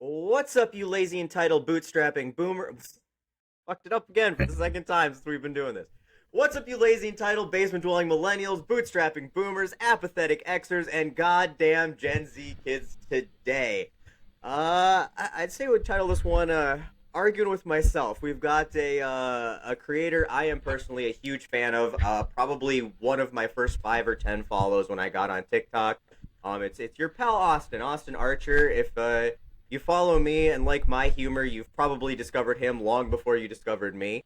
What's up, you lazy entitled bootstrapping boomer? Fucked it up again for the second time since we've been doing this. What's up, you lazy entitled basement dwelling millennials, bootstrapping boomers, apathetic Xers, and goddamn Gen Z kids today? I'd say we'd title this one "Arguing with Myself." We've got a creator I am personally a huge fan of. Probably one of my first 5 or 10 follows when I got on TikTok. It's your pal Austin Archer. If you follow me and like my humor, you've probably discovered him long before you discovered me.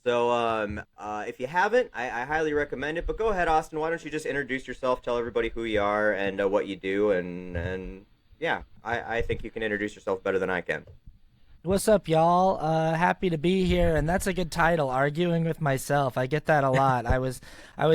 So, if you haven't, I highly recommend it. But go ahead, Austin. Why don't you just introduce yourself, tell everybody who you are and what you do, and yeah, I think you can introduce yourself better than I can. What's up, y'all? Happy to be here, and that's a good title, "Arguing with Myself." I get that a lot. I was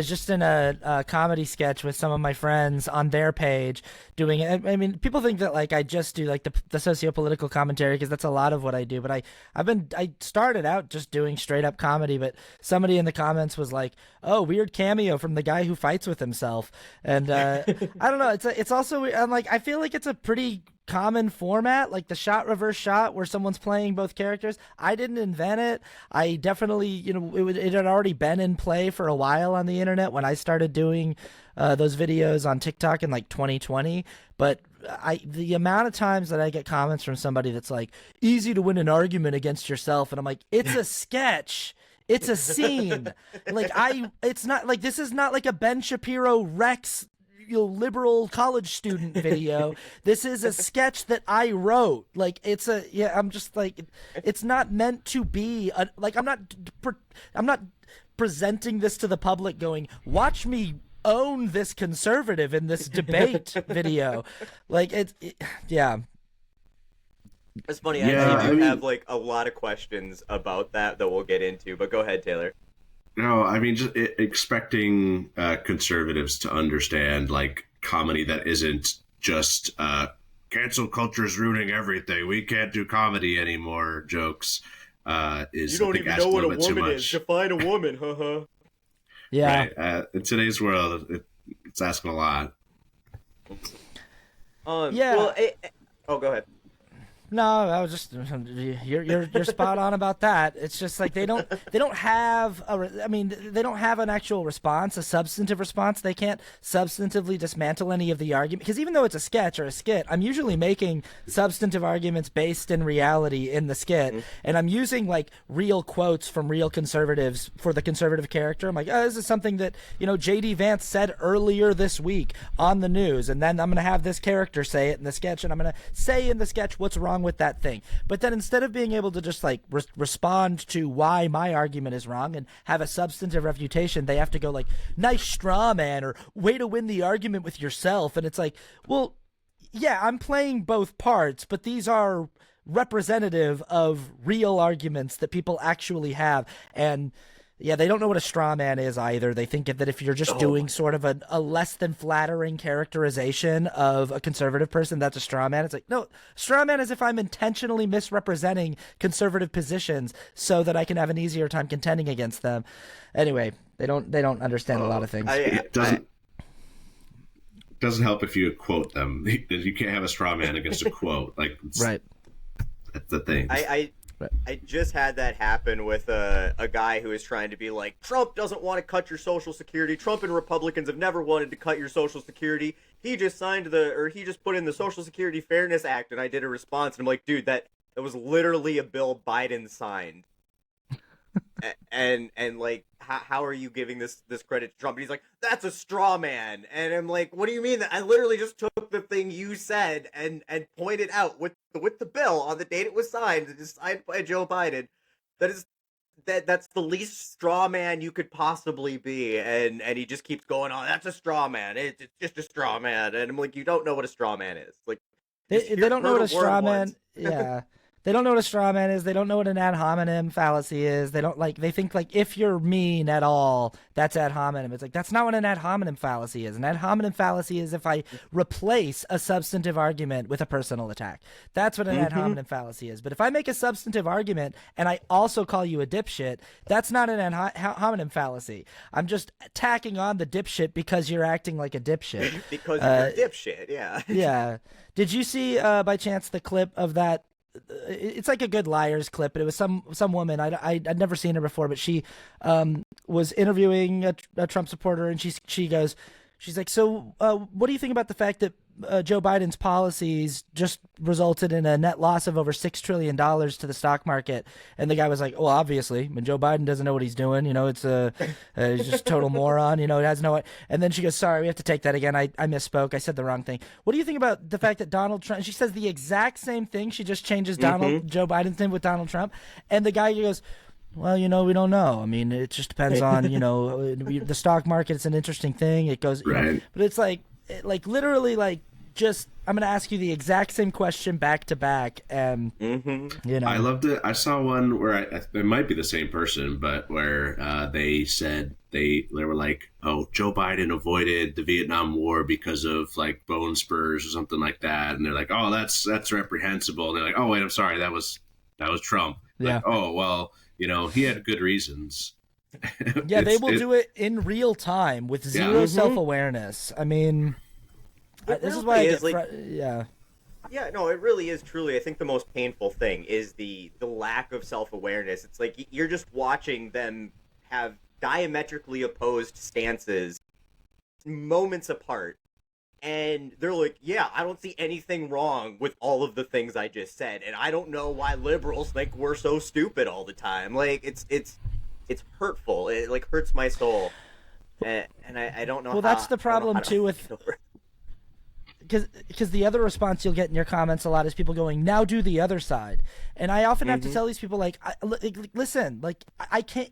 just in a comedy sketch with some of my friends on their page doing it. I mean, people think that like I just do like the socio-political commentary because that's a lot of what I do. But I started out just doing straight up comedy, but somebody in the comments was like, "Oh, weird cameo from the guy who fights with himself," and I don't know. It's also I'm like I feel like it's a pretty common format, like the shot reverse shot where someone's playing both characters. I didn't invent it. I definitely, it had already been in play for a while on the internet when I started doing those videos on TikTok in like 2020. But the amount of times that I get comments from somebody that's like, "Easy to win an argument against yourself," and I'm like, it's a sketch. It's a scene. It's not like this is not like a Ben Shapiro Rex liberal college student video. This is a sketch that I wrote. Like I'm just like it's not meant to be like I'm not presenting this to the public going, "Watch me own this conservative in this debate video." Like yeah. It's funny. I Yeah, actually I do mean, have like a lot of questions about that we'll get into. But go ahead, Taylor. no, I mean, just expecting conservatives to understand like comedy that isn't just cancel culture is ruining everything. We can't do comedy anymore. Jokes You is I don't think even asked know a what a little bit too woman is. much. Define a woman, haha. Yeah. Right. In today's world, it's asking a lot. Yeah. Oh, go ahead. No, I was just you're spot on about that. It's just like they don't have I mean they don't have an actual response, a substantive response. They can't substantively dismantle any of the argument because even though it's a sketch or a skit, I'm usually making substantive arguments based in reality in the skit, and I'm using like real quotes from real conservatives for the conservative character. I'm like, "Oh, this is something that JD Vance said earlier this week on the news," and then I'm gonna have this character say it in the sketch, and I'm gonna say in the sketch what's wrong with that thing. But then instead of being able to just like respond to why my argument is wrong and have a substantive refutation, they have to go like, "Nice straw man," or "Way to win the argument with yourself." And it's like, well, yeah, I'm playing both parts, but these are representative of real arguments that people actually have. And yeah, they don't know what a straw man is either. They think that if you're just Oh my doing sort of a less than flattering characterization of a conservative person, that's a straw man. It's like, no, straw man is if I'm intentionally misrepresenting conservative positions so that I can have an easier time contending against them. Anyway, they don't understand a lot of things. It doesn't help if you quote them. You can't have a straw man against a quote. Like Right. that's the thing. I just had that happen with a guy who is trying to be like, Trump doesn't want to cut your Social Security. Trump and Republicans have never wanted to cut your Social Security. He just he just put in the Social Security Fairness Act, and I did a response, and I'm like, dude, that was literally a bill Biden signed. And like, how are you giving this credit to Trump? And he's like, "That's a straw man," and I'm like, "What do you mean? That I literally just took the thing you said and pointed out with the bill on the date it was signed. It is signed by Joe Biden. That is that's the least straw man you could possibly be." And he just keeps going on. "That's a straw man. It's just a straw man." And I'm like, "You don't know what a straw man is. Like, They don't know what a straw man. Yeah. They don't know what a straw man is. They don't know what an ad hominem fallacy is. They think like if you're mean at all, that's ad hominem. It's like, that's not what an ad hominem fallacy is. An ad hominem fallacy is if I replace a substantive argument with a personal attack. That's what an ad hominem fallacy is. But if I make a substantive argument and I also call you a dipshit, that's not an ad hominem fallacy. I'm just tacking on the dipshit because you're acting like a dipshit. Because you're a dipshit, yeah. Yeah. Did you see by chance the clip of that? It's like a Good Liars clip, but it was some woman. I'd never seen her before, but she was interviewing a Trump supporter, and she's like, so what do you think about the fact that Joe Biden's policies just resulted in a net loss of over $6 trillion to the stock market? And the guy was like, well, obviously, when Joe Biden doesn't know what he's doing, it's he's just a total moron, it has no. And then she goes, sorry, we have to take that again. I misspoke. I said the wrong thing. What do you think about the fact that Donald Trump, she says the exact same thing. She just changes Joe Biden's name with Donald Trump. And the guy goes, well, we don't know. I mean, it just depends on, the stock market's an interesting thing. It goes, right. But it's like literally, just, I'm going to ask you the exact same question back to back. And, I loved it. I saw one where it might be the same person, but where they said they were like, oh, Joe Biden avoided the Vietnam War because of like bone spurs or something like that. And they're like, oh, that's reprehensible. And they're like, oh, wait, I'm sorry. That was Trump. Yeah. Like, oh, well, he had good reasons. Yeah, they will do it in real time with zero self-awareness. I mean, this is why I get yeah. Yeah, no, it really is truly, I think the most painful thing is the lack of self-awareness. It's like you're just watching them have diametrically opposed stances moments apart. And they're like, yeah, I don't see anything wrong with all of the things I just said. And I don't know why liberals think we're so stupid all the time. Like, it's hurtful. It, like, hurts my soul. And I don't know Well, that's the problem, too, with... Because the other response you'll get in your comments a lot is people going, now do the other side. And I often have to tell these people, listen, I can't...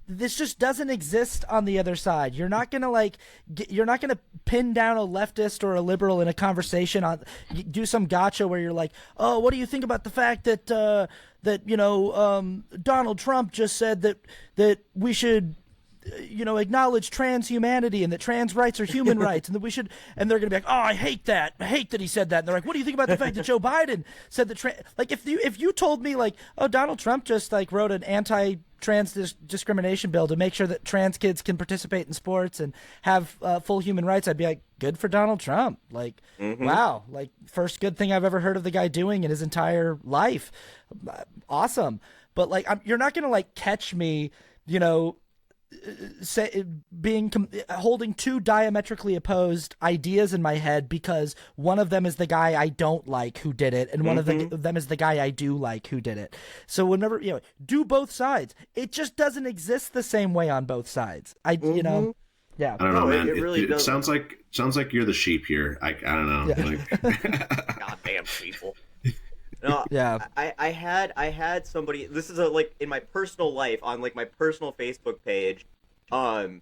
This just doesn't exist on the other side. You're not gonna you're not gonna pin down a leftist or a liberal in a conversation do some gotcha where you're like, oh, what do you think about the fact that Donald Trump just said that we should acknowledge transhumanity and that trans rights are human rights and that we should, and they're going to be like, oh, I hate that he said that. And they're like, what do you think about the fact that Joe Biden said that if you told me oh, Donald Trump just wrote an anti-trans discrimination bill to make sure that trans kids can participate in sports and have full human rights, I'd be like, good for Donald Trump. Wow, first good thing I've ever heard of the guy doing in his entire life. Awesome. But you're not going to catch me, holding two diametrically opposed ideas in my head because one of them is the guy I don't like who did it and one of them is the guy I do like who did it. So whenever do both sides, it just doesn't exist the same way on both sides. Yeah. I don't know, man. It really it sounds like you're the sheep here. I don't know. Yeah. Goddamn people. No, yeah. I had somebody. This is in my personal life on my personal Facebook page. Comment.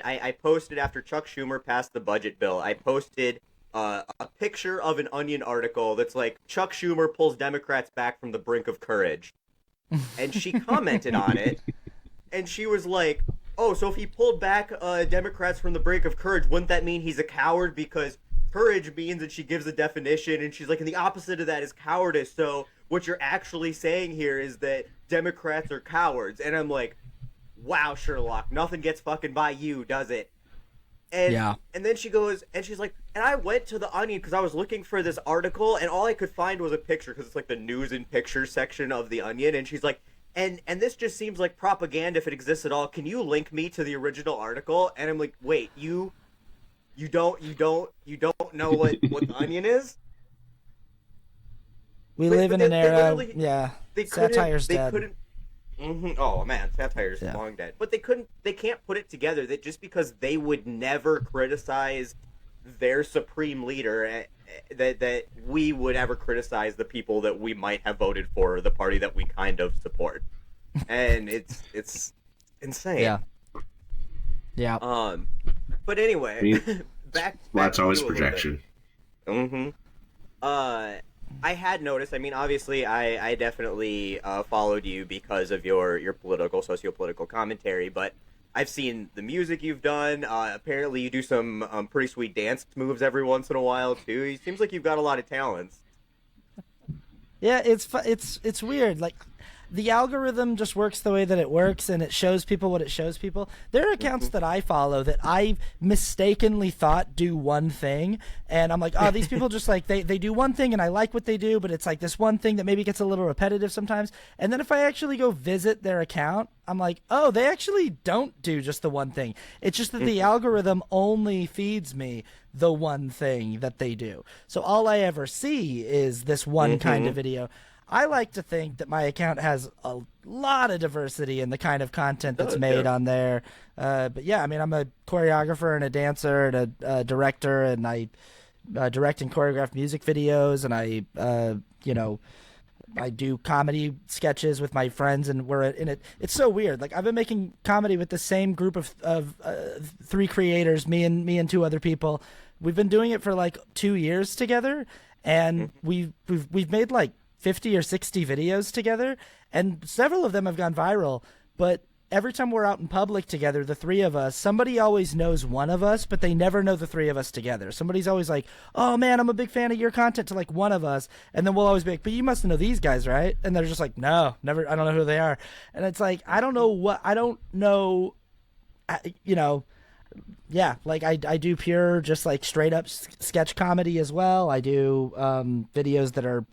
I posted after Chuck Schumer passed the budget bill. I posted a picture of an Onion article that's like Chuck Schumer pulls Democrats back from the brink of courage, and she commented on it, and she was like, "Oh, so if he pulled back Democrats from the brink of courage, wouldn't that mean he's a coward because?" Courage means that she gives a definition, and she's like, and the opposite of that is cowardice. So what you're actually saying here is that Democrats are cowards. And I'm like, wow, Sherlock, nothing gets fucking by you, does it? And yeah. And then she goes, and she's like, and I went to the Onion because I was looking for this article, and all I could find was a picture because it's the news and pictures section of the Onion. And she's like, and this just seems like propaganda if it exists at all. Can you link me to the original article? And I'm like, wait, You don't know what the Onion is? We live in an era, yeah. Satire's dead. Oh man, satire's long dead. But they can't put it together that just because they would never criticize their supreme leader, that we would ever criticize the people that we might have voted for, or the party that we kind of support. And it's insane. Yeah. But anyway, back that's always to projection. I had noticed. I mean, obviously, I definitely followed you because of your political, socio-political commentary. But I've seen the music you've done. Apparently, you do some pretty sweet dance moves every once in a while too. It seems like you've got a lot of talents. Yeah, it's weird. Like, the algorithm just works the way that it works, and it shows people what it shows people. There are accounts that I follow that I mistakenly thought do one thing, and I'm like, oh, these people just like they do one thing, and I like what they do, but it's like this one thing that maybe gets a little repetitive sometimes. And then if I actually go visit their account, I'm like, oh, they actually don't do just the one thing. It's just that the algorithm only feeds me the one thing that they do. So all I ever see is this one kind of video. I like to think that my account has a lot of diversity in the kind of content that's made on there. But yeah, I mean, I'm a choreographer and a dancer and a director, and I direct and choreograph music videos, and I do comedy sketches with my friends, and we're in it. It's so weird. Like, I've been making comedy with the same group of 3 creators, me and 2 other people. We've been doing it for like 2 years together, and we've made like 50 or 60 videos together, and several of them have gone viral. But every time we're out in public together, the 3 of us, somebody always knows one of us, but they never know the 3 of us together. Somebody's always like, oh man, I'm a big fan of your content, to like one of us, and then we'll always be like, but you must know these guys, right? And they're just like, no, never, I don't know who they are. And it's like, I don't know, yeah, like I do pure, just like straight up sketch comedy as well. I do videos that are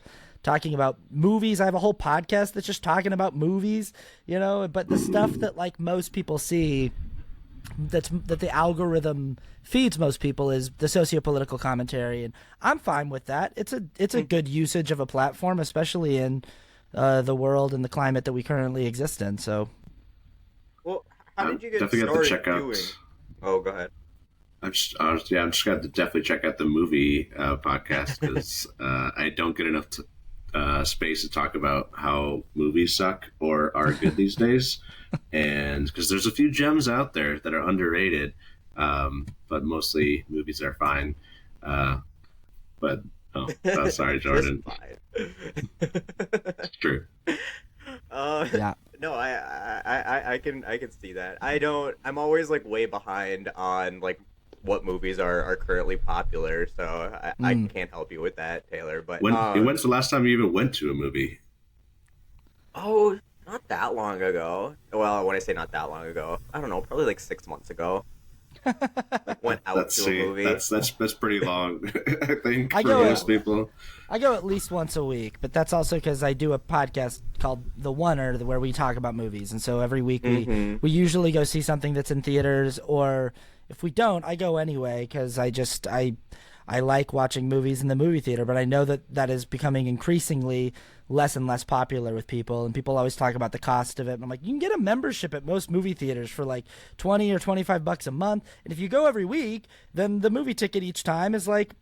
talking about movies. I have a whole podcast that's just talking about movies, but the stuff that like most people see, that the algorithm feeds most people, is the socio-political commentary, and I'm fine with that. It's a good usage of a platform, especially in the world and the climate that we currently exist in. So, well, how did you get definitely started doing? Oh, go ahead. I'm just going to definitely check out the movie podcast, because I don't get enough space to talk about how movies suck or are good these days, and because there's a few gems out there that are underrated, but mostly movies are fine. Sorry, Jordan. It's true. yeah. No, I can see that. I'm always like way behind on like what movies are currently popular, so I can't help you with that, Taylor. But when's the last time you even went to a movie? Oh, not that long ago. Well, when I say not that long ago, I don't know, probably like 6 months ago. Like, went out to a movie. That's pretty long, I think, for most people. I go at least once a week, but that's also because I do a podcast called The Oneer, where we talk about movies, and so every week we usually go see something that's in theaters, or if we don't, I go anyway, because I like watching movies in the movie theater, but I know that is becoming increasingly less and less popular with people, and people always talk about the cost of it. And I'm like, you can get a membership at most movie theaters for like $20 or $25 a month, and if you go every week, then the movie ticket each time is like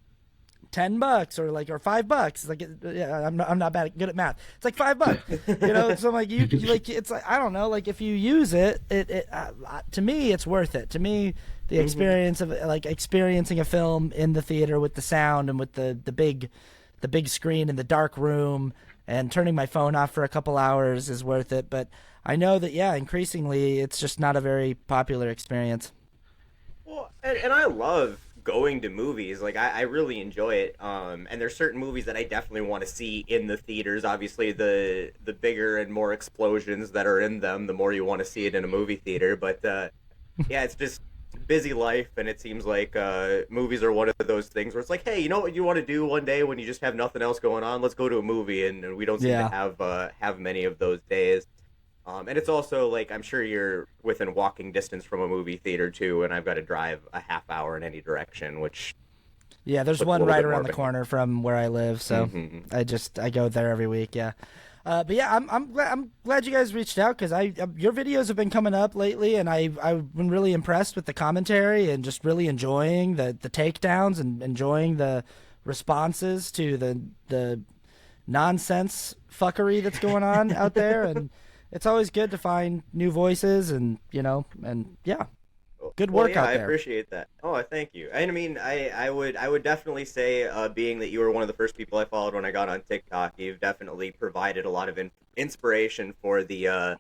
$10 or $5. It's like, yeah, I'm not good at math. It's like $5, So I'm like, you like, it's like, I don't know, like if you use it, to me, it's worth it. To me, the experience of like experiencing a film in the theater with the sound and with the big screen in the dark room and turning my phone off for a couple hours is worth it. But I know that, yeah, increasingly it's just not a very popular experience. Well, and I love going to movies. Like, I really enjoy it. And there's certain movies that I definitely want to see in the theaters. Obviously, the bigger and more explosions that are in them, the more you want to see it in a movie theater. But yeah, it's just busy life, and it seems like movies are one of those things where it's like, hey, you know what you want to do one day when you just have nothing else going on? Let's go to a movie, and we don't seem to have many of those days. And it's also like, I'm sure you're within walking distance from a movie theater too, and I've got to drive a half hour in any direction, which there's one right around the corner from where I live, so I go there every week. Yeah. But yeah, I'm glad you guys reached out, because your videos have been coming up lately, and I've been really impressed with the commentary and just really enjoying the takedowns and enjoying the responses to the nonsense fuckery that's going on out there, and it's always good to find new voices, and yeah. Well, good Well, work yeah, out I there. appreciate that. Oh, thank you. And I mean, I would definitely say, being that you were one of the first people I followed when I got on TikTok, you've definitely provided a lot of inspiration for the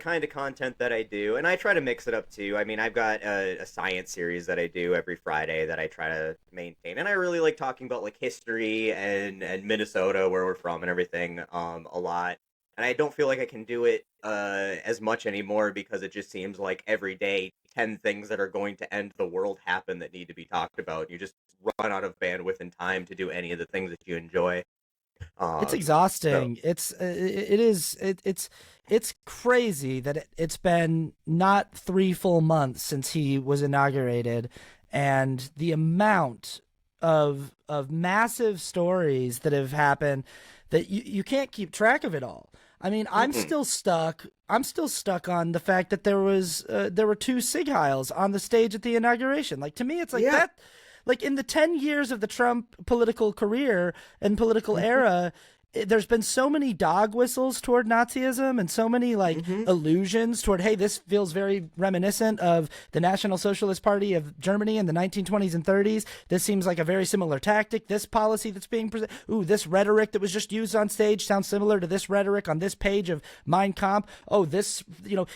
kind of content that I do, and I try to mix it up too. I mean, I've got a science series that I do every Friday that I try to maintain, and I really like talking about like history and Minnesota, where we're from, and everything, a lot. And I don't feel like I can do it as much anymore because it just seems like every day 10 things that are going to end the world happen that need to be talked about. You just run out of bandwidth and time to do any of the things that you enjoy. It's So exhausting. It's crazy that it's been not 3 full months since he was inaugurated, and the amount of massive stories that have happened that you can't keep track of it all. I mean, mm-mm. I'm still stuck on the fact that there were two Sig Heils on the stage at the inauguration. Like, to me, it's like Yeah. that. Like, in the 10 years of the Trump political career and political era, there's been so many dog whistles toward Nazism and so many like Hmm. allusions toward, hey, this feels very reminiscent of the National Socialist Party of Germany in the 1920s and 30s. This seems like a very similar tactic. This policy that's being presented, this rhetoric that was just used on stage sounds similar to this rhetoric on this page of Mein Kampf. Oh, this,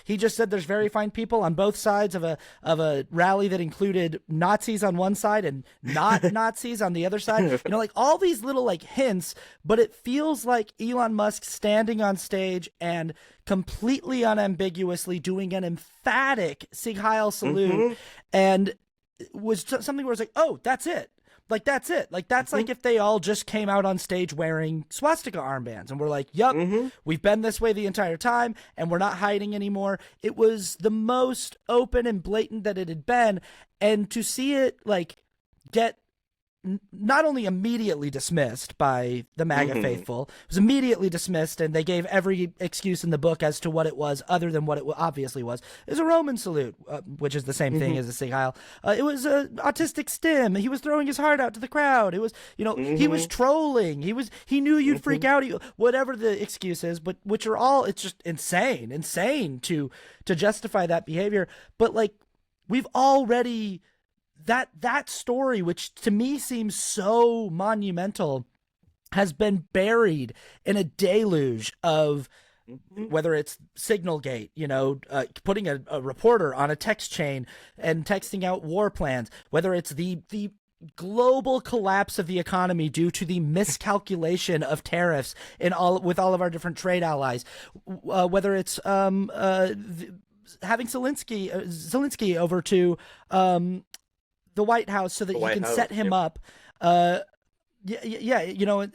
he just said there's very fine people on both sides of a rally that included Nazis on one side and not Nazis on the other side. Like all these little like hints, but it feels like Elon Musk standing on stage and completely unambiguously doing an emphatic Sieg Heil salute, Hmm. and was something where it's like, oh, that's it. Like, that's it. Like, that's like if they all just came out on stage wearing swastika armbands and we're like, yup, Hmm. we've been this way the entire time and we're not hiding anymore. It was the most open and blatant that it had been. And to see it, like, get not only immediately dismissed by the MAGA Hmm. faithful, it was immediately dismissed, and they gave every excuse in the book as to what it was, other than what it obviously was. It was a Roman salute, which is the same thing Hmm. as a Sieg Heil. It was an autistic stim. He was throwing his heart out to the crowd. It was, he was Hmm. trolling. He knew you'd freak Hmm. out. Whatever the excuse is, but which are all, it's just insane to justify that behavior. But like, we've already that story, which to me seems so monumental, has been buried in a deluge of, Hmm. whether it's Signalgate, putting a reporter on a text chain and texting out war plans, whether it's the global collapse of the economy due to the miscalculation of tariffs with all of our different trade allies, whether it's having Zelensky over to the White House so that The he White can House. set him Yep. up.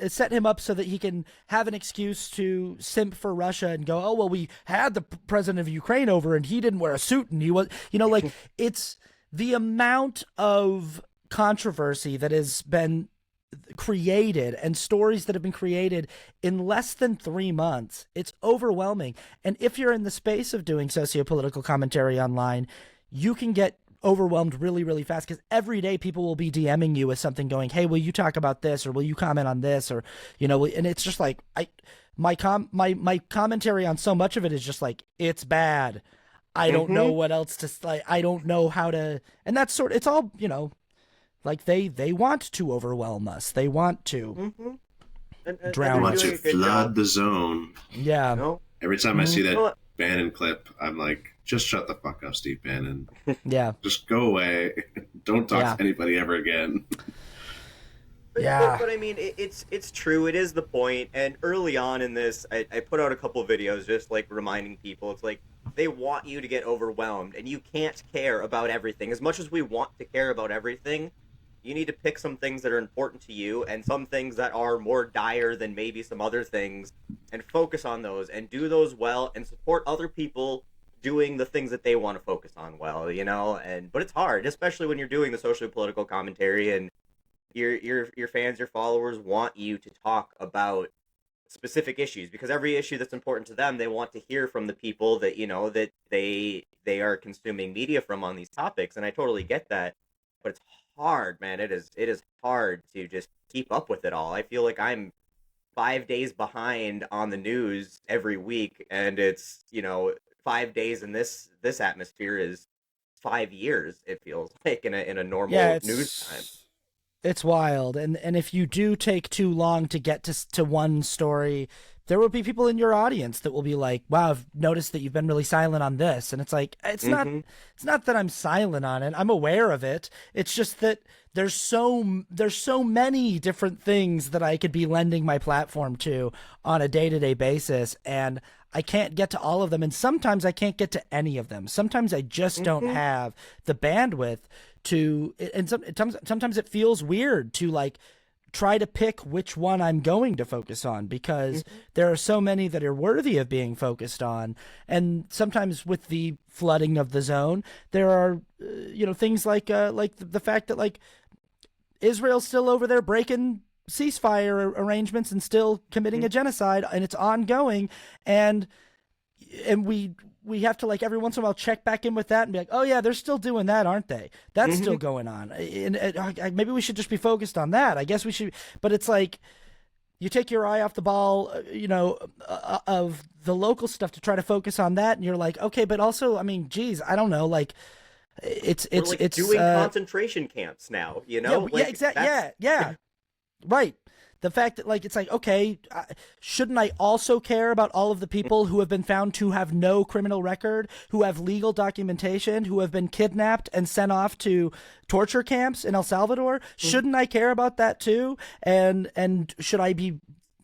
Set him up so that he can have an excuse to simp for Russia and go, oh, well, we had the president of Ukraine over and he didn't wear a suit and he was, like, it's the amount of controversy that has been created and stories that have been created in less than 3 months. It's overwhelming. And if you're in the space of doing sociopolitical commentary online, you can get overwhelmed really, really fast, because every day people will be DMing you with something going, hey, will you talk about this, or will you comment on this, or and it's just like, my commentary on so much of it is just like, it's bad. I don't know Hmm. what else to like. I don't know how to, and that's it's all, like they want to overwhelm us. They want to Hmm. And drown they're Want us. to doing a good flood job. the zone. Yeah. No. Every time I see that Well, Bannon clip, I'm like, just shut the fuck up, Steve Bannon. Yeah. Just go away. Don't talk Yeah. to anybody ever again. Yeah. But I mean, it's true. It is the point. And early on in this, I put out a couple of videos just like reminding people. It's like they want you to get overwhelmed, and you can't care about everything. As much as we want to care about everything, you need to pick some things that are important to you and some things that are more dire than maybe some other things, and focus on those and do those well and support other people doing the things that they want to focus on well. And but it's hard, especially when you're doing the social political commentary and your fans, your followers want you to talk about specific issues, because every issue that's important to them, they want to hear from the people that that they are consuming media from on these topics. And I totally get that, but it's hard, man. It is hard to just keep up with it all. I feel like I'm 5 days behind on the news every week, and it's 5 days in this atmosphere is 5 years. It feels like in a Yeah, normal news time. it's wild. And if you do take too long to get to one story, there will be people in your audience that will be like, wow, I've noticed that you've been really silent on this. And it's like, it's not that I'm silent on it. I'm aware of it. It's just that there's so many different things that I could be lending my platform to on a day-to-day basis, and I can't get to all of them, and sometimes I can't get to any of them. Sometimes I just don't have the bandwidth to, and sometimes it feels weird to like try to pick which one I'm going to focus on, because there are so many that are worthy of being focused on. And sometimes with the flooding of the zone, there are things like the fact that like Israel's still over there breaking ceasefire arrangements and still committing a genocide, and it's ongoing, and we have to like every once in a while check back in with that and be like, oh yeah, they're still doing that, aren't they? That's still going on, and maybe we should just be focused on that. I guess we should, but it's like you take your eye off the ball, of the local stuff to try to focus on that, and you're like, okay, but also, I mean, geez, I don't know, like it's doing concentration camps now, yeah, right. The fact that like it's like, okay, shouldn't I also care about all of the people who have been found to have no criminal record, who have legal documentation, who have been kidnapped and sent off to torture camps in El Salvador? Shouldn't I care about that too? And should I be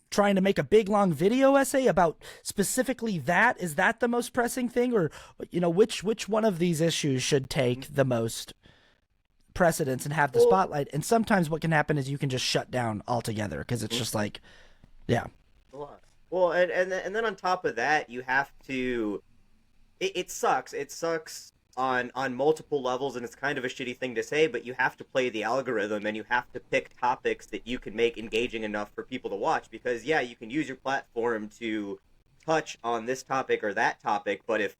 trying to make a big long video essay about specifically that? Is that the most pressing thing, or which one of these issues should take the most precedence and have the spotlight? And sometimes what can happen is you can just shut down altogether, because it's just like, yeah. Well, and then on top of that, you have to. It sucks. It sucks on multiple levels, and it's kind of a shitty thing to say, but you have to play the algorithm, and you have to pick topics that you can make engaging enough for people to watch. Because yeah, you can use your platform to touch on this topic or that topic, but if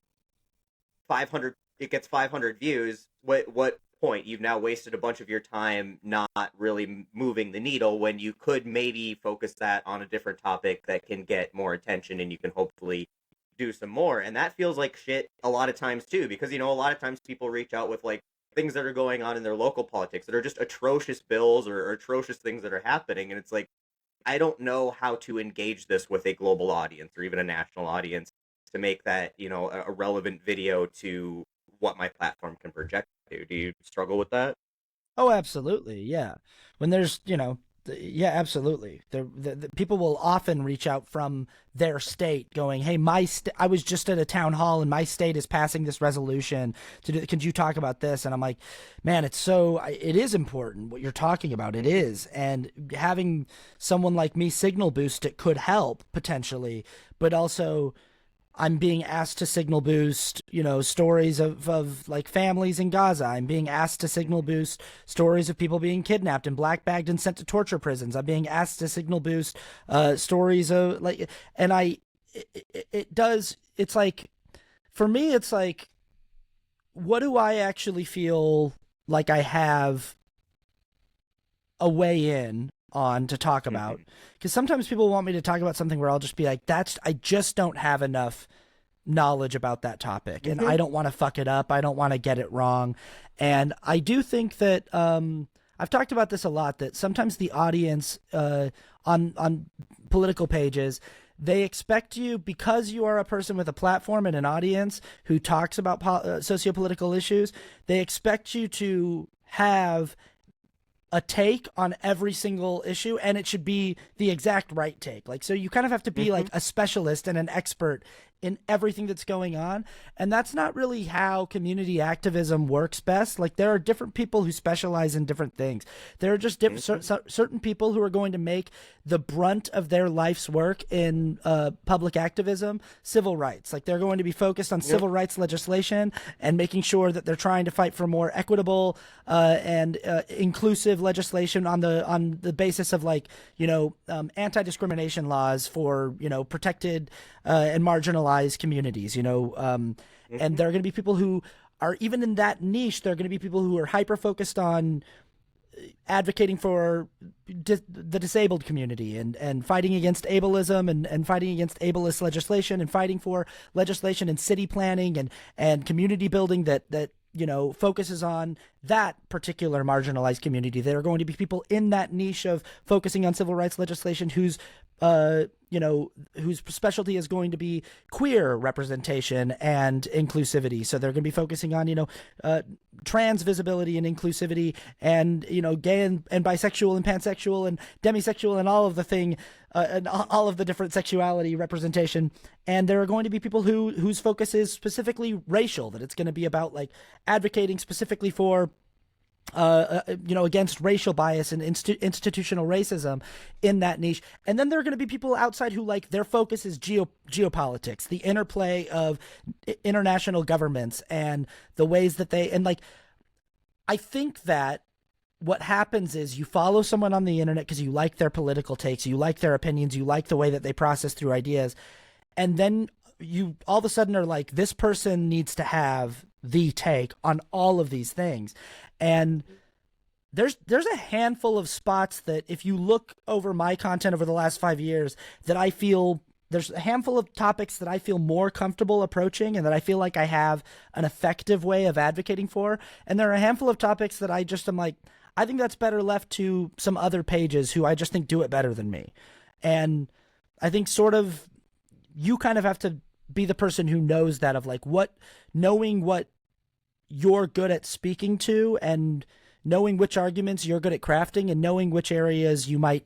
it gets 500 views, what point? You've now wasted a bunch of your time not really moving the needle, when you could maybe focus that on a different topic that can get more attention, and you can hopefully do some more. And that feels like shit a lot of times too, because a lot of times people reach out with like things that are going on in their local politics that are just atrocious bills or atrocious things that are happening, and it's like, I don't know how to engage this with a global audience or even a national audience to make that a relevant video to what my platform can project to. Do you struggle with that? Oh, absolutely. Yeah. When there's, yeah, absolutely. The people will often reach out from their state going, hey, I was just at a town hall and my state is passing this resolution can you talk about this? And I'm like, man, it is important what you're talking about. It is. And having someone like me signal boost it could help potentially, but also I'm being asked to signal boost, stories of like families in Gaza. I'm being asked to signal boost stories of people being kidnapped and black bagged and sent to torture prisons. I'm being asked to signal boost stories of like, and it's like, for me, it's like, what do I actually feel like I have a way in on to talk about? Because sometimes people want me to talk about something where I'll just be like, I just don't have enough knowledge about that topic, and I don't want to fuck it up. I don't want to get it wrong. And I do think that I've talked about this a lot, that sometimes the audience on political pages, they expect you, because you are a person with a platform and an audience who talks about socio-political issues, they expect you to have a take on every single issue, and it should be the exact right take. Like, so you kind of have to be like a specialist and an expert in everything that's going on. And that's not really how community activism works best. Like, there are different people who specialize in different things. There are just certain people who are going to make the brunt of their life's work in public activism civil rights. Like, they're going to be focused on civil rights legislation and making sure that they're trying to fight for more equitable and inclusive legislation on the basis of like, anti-discrimination laws for, protected and marginalized communities, and there are going to be people who are, even in that niche, there are going to be people who are hyper focused on advocating for the disabled community and fighting against ableism and fighting against ableist legislation and fighting for legislation in city planning and community building that focuses on that particular marginalized community. There are going to be people in that niche of focusing on civil rights legislation whose specialty is going to be queer representation and inclusivity. So they're going to be focusing on, trans visibility and inclusivity and, gay and bisexual and pansexual and demisexual and all of and all of the different sexuality representation. And there are going to be people whose focus is specifically racial, that it's going to be about like advocating specifically for against racial bias and institutional racism in that niche. And then there are going to be people outside who like their focus is geopolitics, the interplay of international governments and the ways that I think that what happens is you follow someone on the internet because you like their political takes, you like their opinions, you like the way that they process through ideas. And then you all of a sudden are like, this person needs to have the take on all of these things. And there's a handful of spots that if you look over my content over the last 5 years that I feel there's a handful of topics that I feel more comfortable approaching and that I feel like I have an effective way of advocating for. And there are a handful of topics that I just am like, I think that's better left to some other pages who I just think do it better than me. And I think sort of you kind of have to be the person who knows that, of like knowing what you're good at speaking to and knowing which arguments you're good at crafting and knowing which areas you might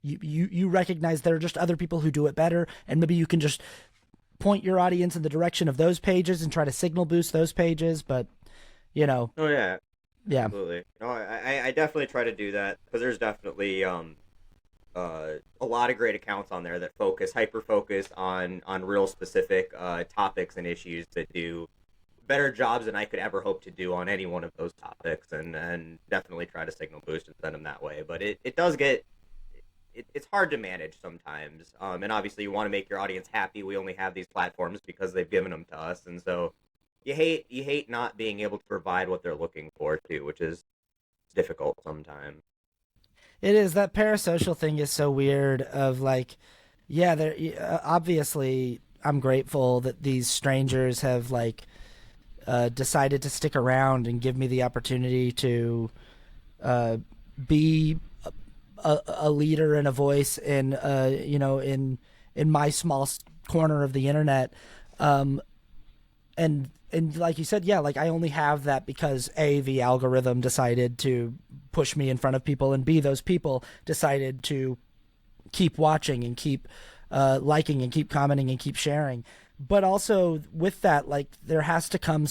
you recognize there are just other people who do it better, and maybe you can just point your audience in the direction of those pages and try to signal boost those pages. But oh yeah, absolutely. No, I definitely try to do that because there's definitely a lot of great accounts on there that hyper focus on real specific topics and issues that do better jobs than I could ever hope to do on any one of those topics, and definitely try to signal boost and send them that way. But it does get it's hard to manage sometimes, and obviously you want to make your audience happy. We only have these platforms because they've given them to us, and so you hate not being able to provide what they're looking for too, which is difficult sometimes. It is. That parasocial thing is so weird of like, yeah, there obviously I'm grateful that these strangers have like decided to stick around and give me the opportunity to be a leader and a voice in in my small corner of the internet. And like you said, yeah, like I only have that because A, the algorithm decided to push me in front of people, and B, those people decided to keep watching and keep liking and keep commenting and keep sharing. But also with that, like there has to come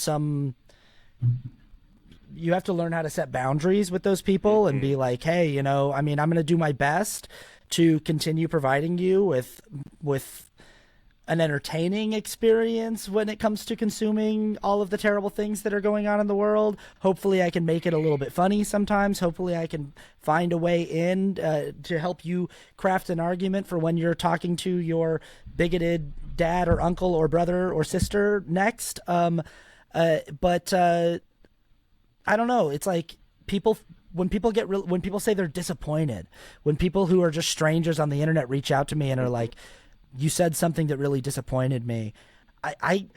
you have to learn how to set boundaries with those people and be like, hey, I mean, I'm going to do my best to continue providing you with an entertaining experience when it comes to consuming all of the terrible things that are going on in the world. Hopefully I can make it a little bit funny sometimes. Hopefully I can find a way in to help you craft an argument for when you're talking to your bigoted dad or uncle or brother or sister next. But I don't know. It's like when people say they're disappointed, when people who are just strangers on the internet reach out to me and are like, you said something that really disappointed me. I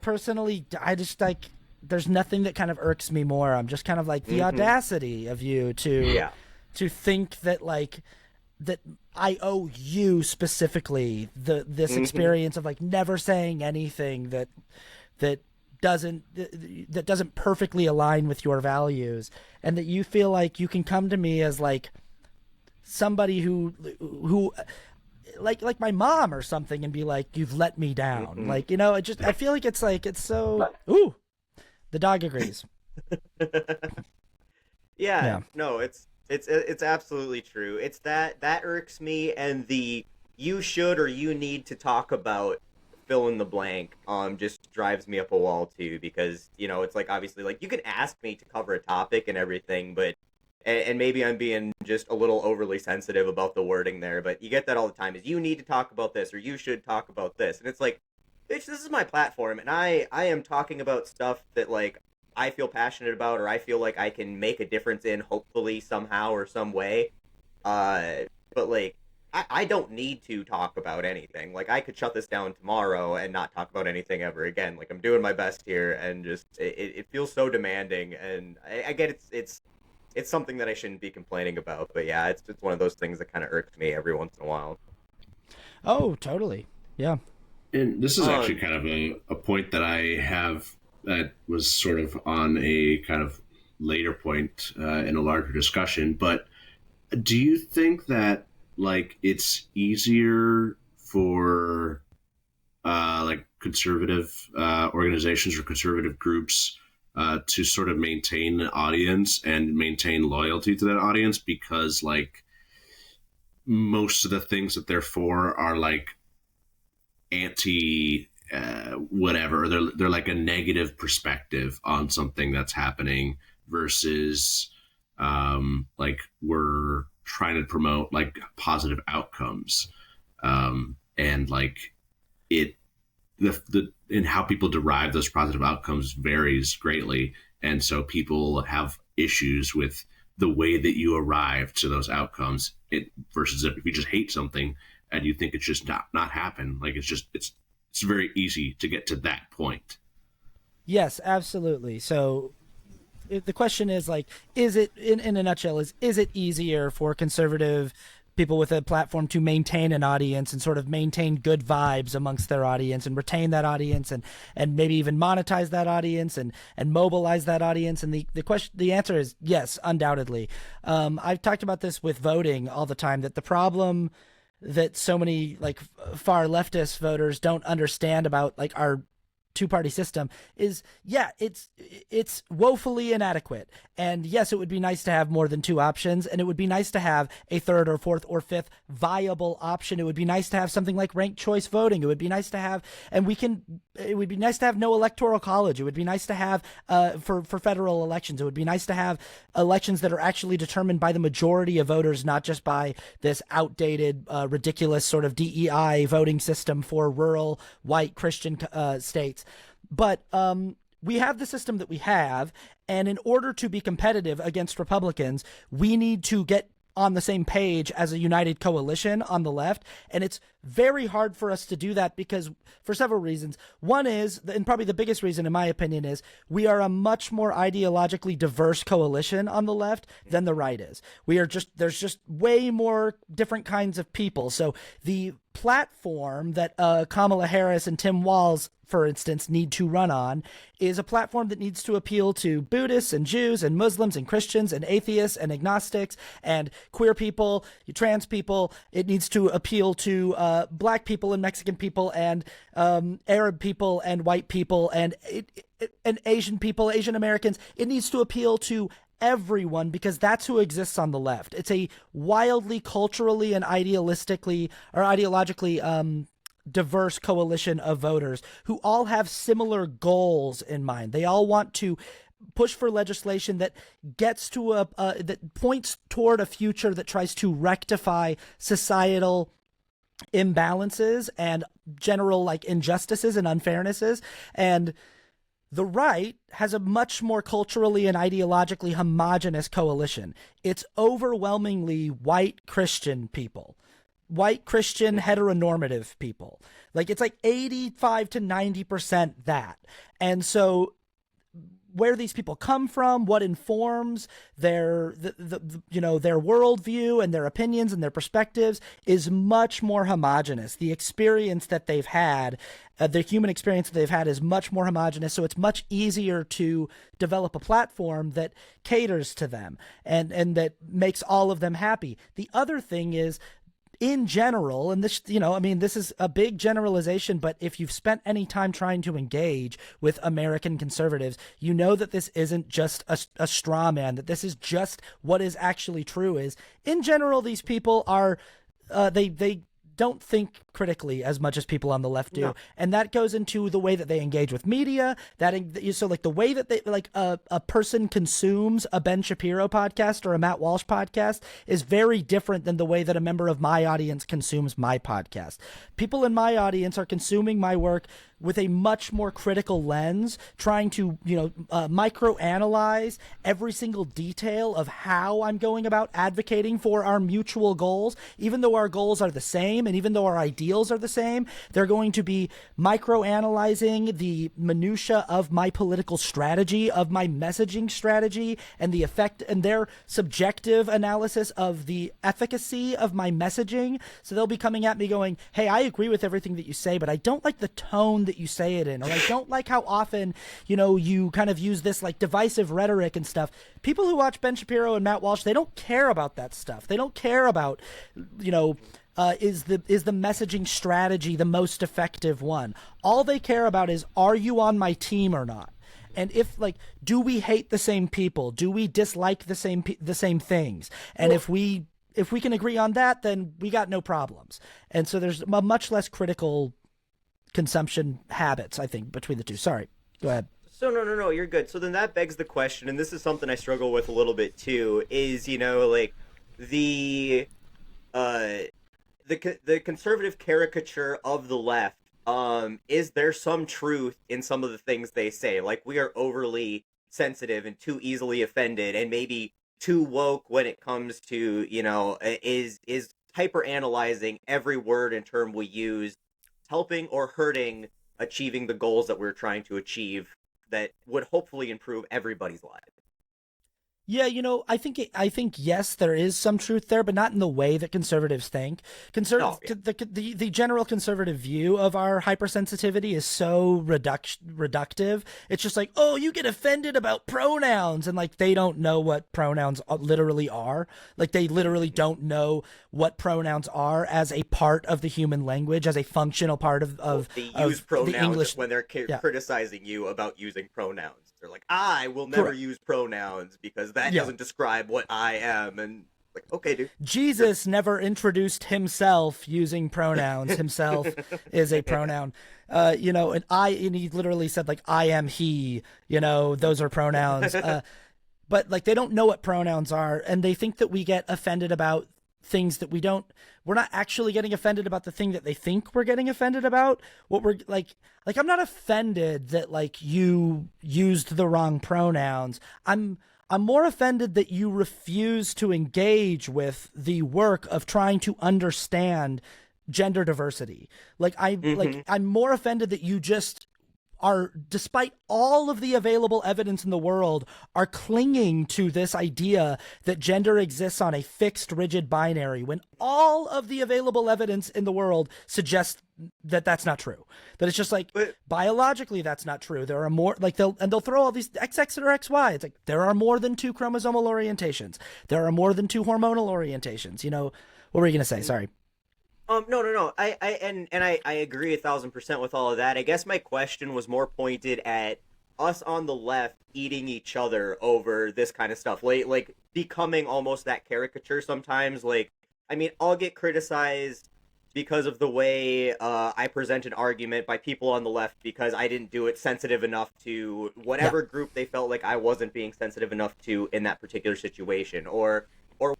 personally, I just like, there's nothing that kind of irks me more. I'm just kind of like the audacity of you to think that like, that I owe you specifically this experience of like never saying anything that doesn't perfectly align with your values, and that you feel like you can come to me as like somebody who like my mom or something and be like, you've let me down. Like, I feel like it's so, ooh, the dog agrees. Yeah. No, it's absolutely true. It's that irks me, and the you should or you need to talk about fill in the blank just drives me up a wall too, because it's like, obviously, like, you can ask me to cover a topic and everything, but and maybe I'm being just a little overly sensitive about the wording there, but you get that all the time, is you need to talk about this or you should talk about this, and it's like, bitch, this is my platform, and I am talking about stuff that like I feel passionate about, or I feel like I can make a difference in, hopefully somehow or some way. But like, I don't need to talk about anything. Like, I could shut this down tomorrow and not talk about anything ever again. Like, I'm doing my best here, and just it feels so demanding. And I get it's something that I shouldn't be complaining about. But yeah, it's one of those things that kind of irks me every once in a while. Oh, totally. Yeah. And this is actually kind of a point that I have that was sort of on a kind of later point in a larger discussion. But do you think that like it's easier for like conservative organizations or conservative groups to sort of maintain an audience and maintain loyalty to that audience because like most of the things that they're for are like anti whatever, they're like a negative perspective on something that's happening versus like we're trying to promote like positive outcomes, and like it the and how people derive those positive outcomes varies greatly, and so people have issues with the way that you arrive to those outcomes versus if you just hate something and you think it's just not happen, like it's very easy to get to that point. Yes, absolutely. So the question is like, is it in a nutshell is it easier for conservative people with a platform to maintain an audience and sort of maintain good vibes amongst their audience and retain that audience and maybe even monetize that audience and mobilize that audience? And the answer is yes, undoubtedly. I've talked about this with voting all the time, that the problem that so many like far leftist voters don't understand about like our two-party system is, yeah, it's woefully inadequate. And yes, it would be nice to have more than two options, and it would be nice to have a third or fourth or fifth viable option. It would be nice to have something like ranked choice voting. It would be nice to have, it would be nice to have no electoral college. It would be nice to have, for federal elections, it would be nice to have elections that are actually determined by the majority of voters, not just by this outdated, ridiculous sort of DEI voting system for rural white Christian states. But we have the system that we have, and in order to be competitive against Republicans, we need to get on the same page as a united coalition on the left. And it's very hard for us to do that because for several reasons. One is, and probably the biggest reason in my opinion, is we are a much more ideologically diverse coalition on the left than the right is. There's just way more different kinds of people. So the platform that Kamala Harris and Tim Walz, for instance, need to run on is a platform that needs to appeal to Buddhists and Jews and Muslims and Christians and atheists and agnostics and queer people, trans people. It needs to appeal to black people and Mexican people and Arab people and white people and Asian people, Asian Americans. It needs to appeal to everyone because that's who exists on the left. It's a wildly culturally and ideologically diverse coalition of voters who all have similar goals in mind. They all want to push for legislation that gets to that points toward a future that tries to rectify societal imbalances and general like injustices and unfairnesses. And the right has a much more culturally and ideologically homogenous coalition. It's overwhelmingly white Christian people. White Christian heteronormative people. Like it's like 85 to 90% that. And so where these people come from, what informs their their worldview and their opinions and their perspectives is much more homogenous. The experience that they've had, the human experience that they've had is much more homogenous. So it's much easier to develop a platform that caters to them and that makes all of them happy. The other thing is, in general, and this, this is a big generalization, but if you've spent any time trying to engage with American conservatives, you know that this isn't just a straw man, that this is just what is actually true. Is in general, these people are, they don't think critically as much as people on the left do. No. And that goes into the way that they engage with media, so like the way that they, like a person consumes a Ben Shapiro podcast or a Matt Walsh podcast is very different than the way that a member of my audience consumes my podcast. People in my audience are consuming my work with a much more critical lens, trying to, microanalyze every single detail of how I'm going about advocating for our mutual goals. Even though our goals are the same and even though our ideals are the same, they're going to be microanalyzing the minutia of my political strategy, of my messaging strategy, and the effect and their subjective analysis of the efficacy of my messaging. So they'll be coming at me going, hey, I agree with everything that you say, but I don't like the tone that you say it in, or I don't like how often, you kind of use this like divisive rhetoric and stuff. People who watch Ben Shapiro and Matt Walsh, they don't care about that stuff. They don't care about, is the messaging strategy the most effective one? All they care about is, are you on my team or not? And if, do we hate the same people? Do we dislike the same things? And if we can agree on that, then we got no problems. And so there's a much less critical consumption habits, I think, between the two. Sorry, go ahead. So no, you're good. So then that begs the question, and this is something I struggle with a little bit too, is, the conservative caricature of the left. Is there some truth in some of the things they say? Like, we are overly sensitive and too easily offended and maybe too woke when it comes to, is hyper analyzing every word and term we use helping or hurting achieving the goals that we're trying to achieve that would hopefully improve everybody's lives? Yeah, I think yes, there is some truth there, but not in the way that conservatives think. The general conservative view of our hypersensitivity is so reductive. It's just like, oh, you get offended about pronouns, and they don't know what pronouns literally are. They literally don't know what pronouns are as a part of the human language, as a functional part of they use pronouns the English when they're criticizing you about using pronouns. They're like, I will never use pronouns because that doesn't describe what I am. And okay, dude. Jesus never introduced himself using pronouns. Himself is a pronoun. And he literally said I am he, those are pronouns. But they don't know what pronouns are. And they think that we get offended about things that we're not actually getting offended about the thing that they think we're getting offended about. What we're I'm not offended that you used the wrong pronouns. I'm more offended that you refuse to engage with the work of trying to understand gender diversity. I'm more offended that you just are, despite all of the available evidence in the world, are clinging to this idea that gender exists on a fixed, rigid binary, when all of the available evidence in the world suggests that that's not true. That it's just biologically that's not true. There are more, they'll throw all these XX or XY. It's there are more than two chromosomal orientations. There are more than two hormonal orientations. What were you gonna say? Sorry. No. I agree 1,000% with all of that. I guess my question was more pointed at us on the left eating each other over this kind of stuff, becoming almost that caricature sometimes. I'll get criticized because of the way I present an argument by people on the left because I didn't do it sensitive enough to whatever group they felt like I wasn't being sensitive enough to in that particular situation, or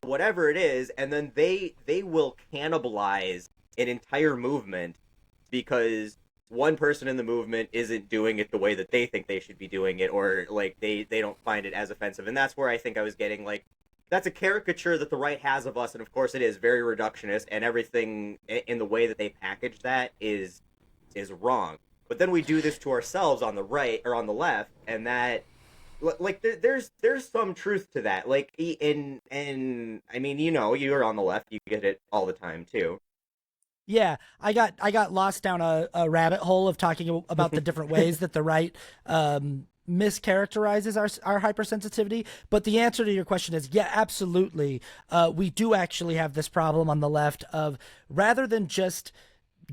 whatever it is, and then they will cannibalize an entire movement because one person in the movement isn't doing it the way that they think they should be doing it, or they don't find it as offensive. And that's where I think I was getting that's a caricature that the right has of us, and of course it is very reductionist, and everything in the way that they package that is wrong. But then we do this to ourselves on the right or on the left, and that there's some truth to that. You're on the left, you get it all the time too. Yeah, I got lost down a rabbit hole of talking about the different ways that the right mischaracterizes our hypersensitivity. But the answer to your question is, yeah, absolutely. We do actually have this problem on the left of, rather than just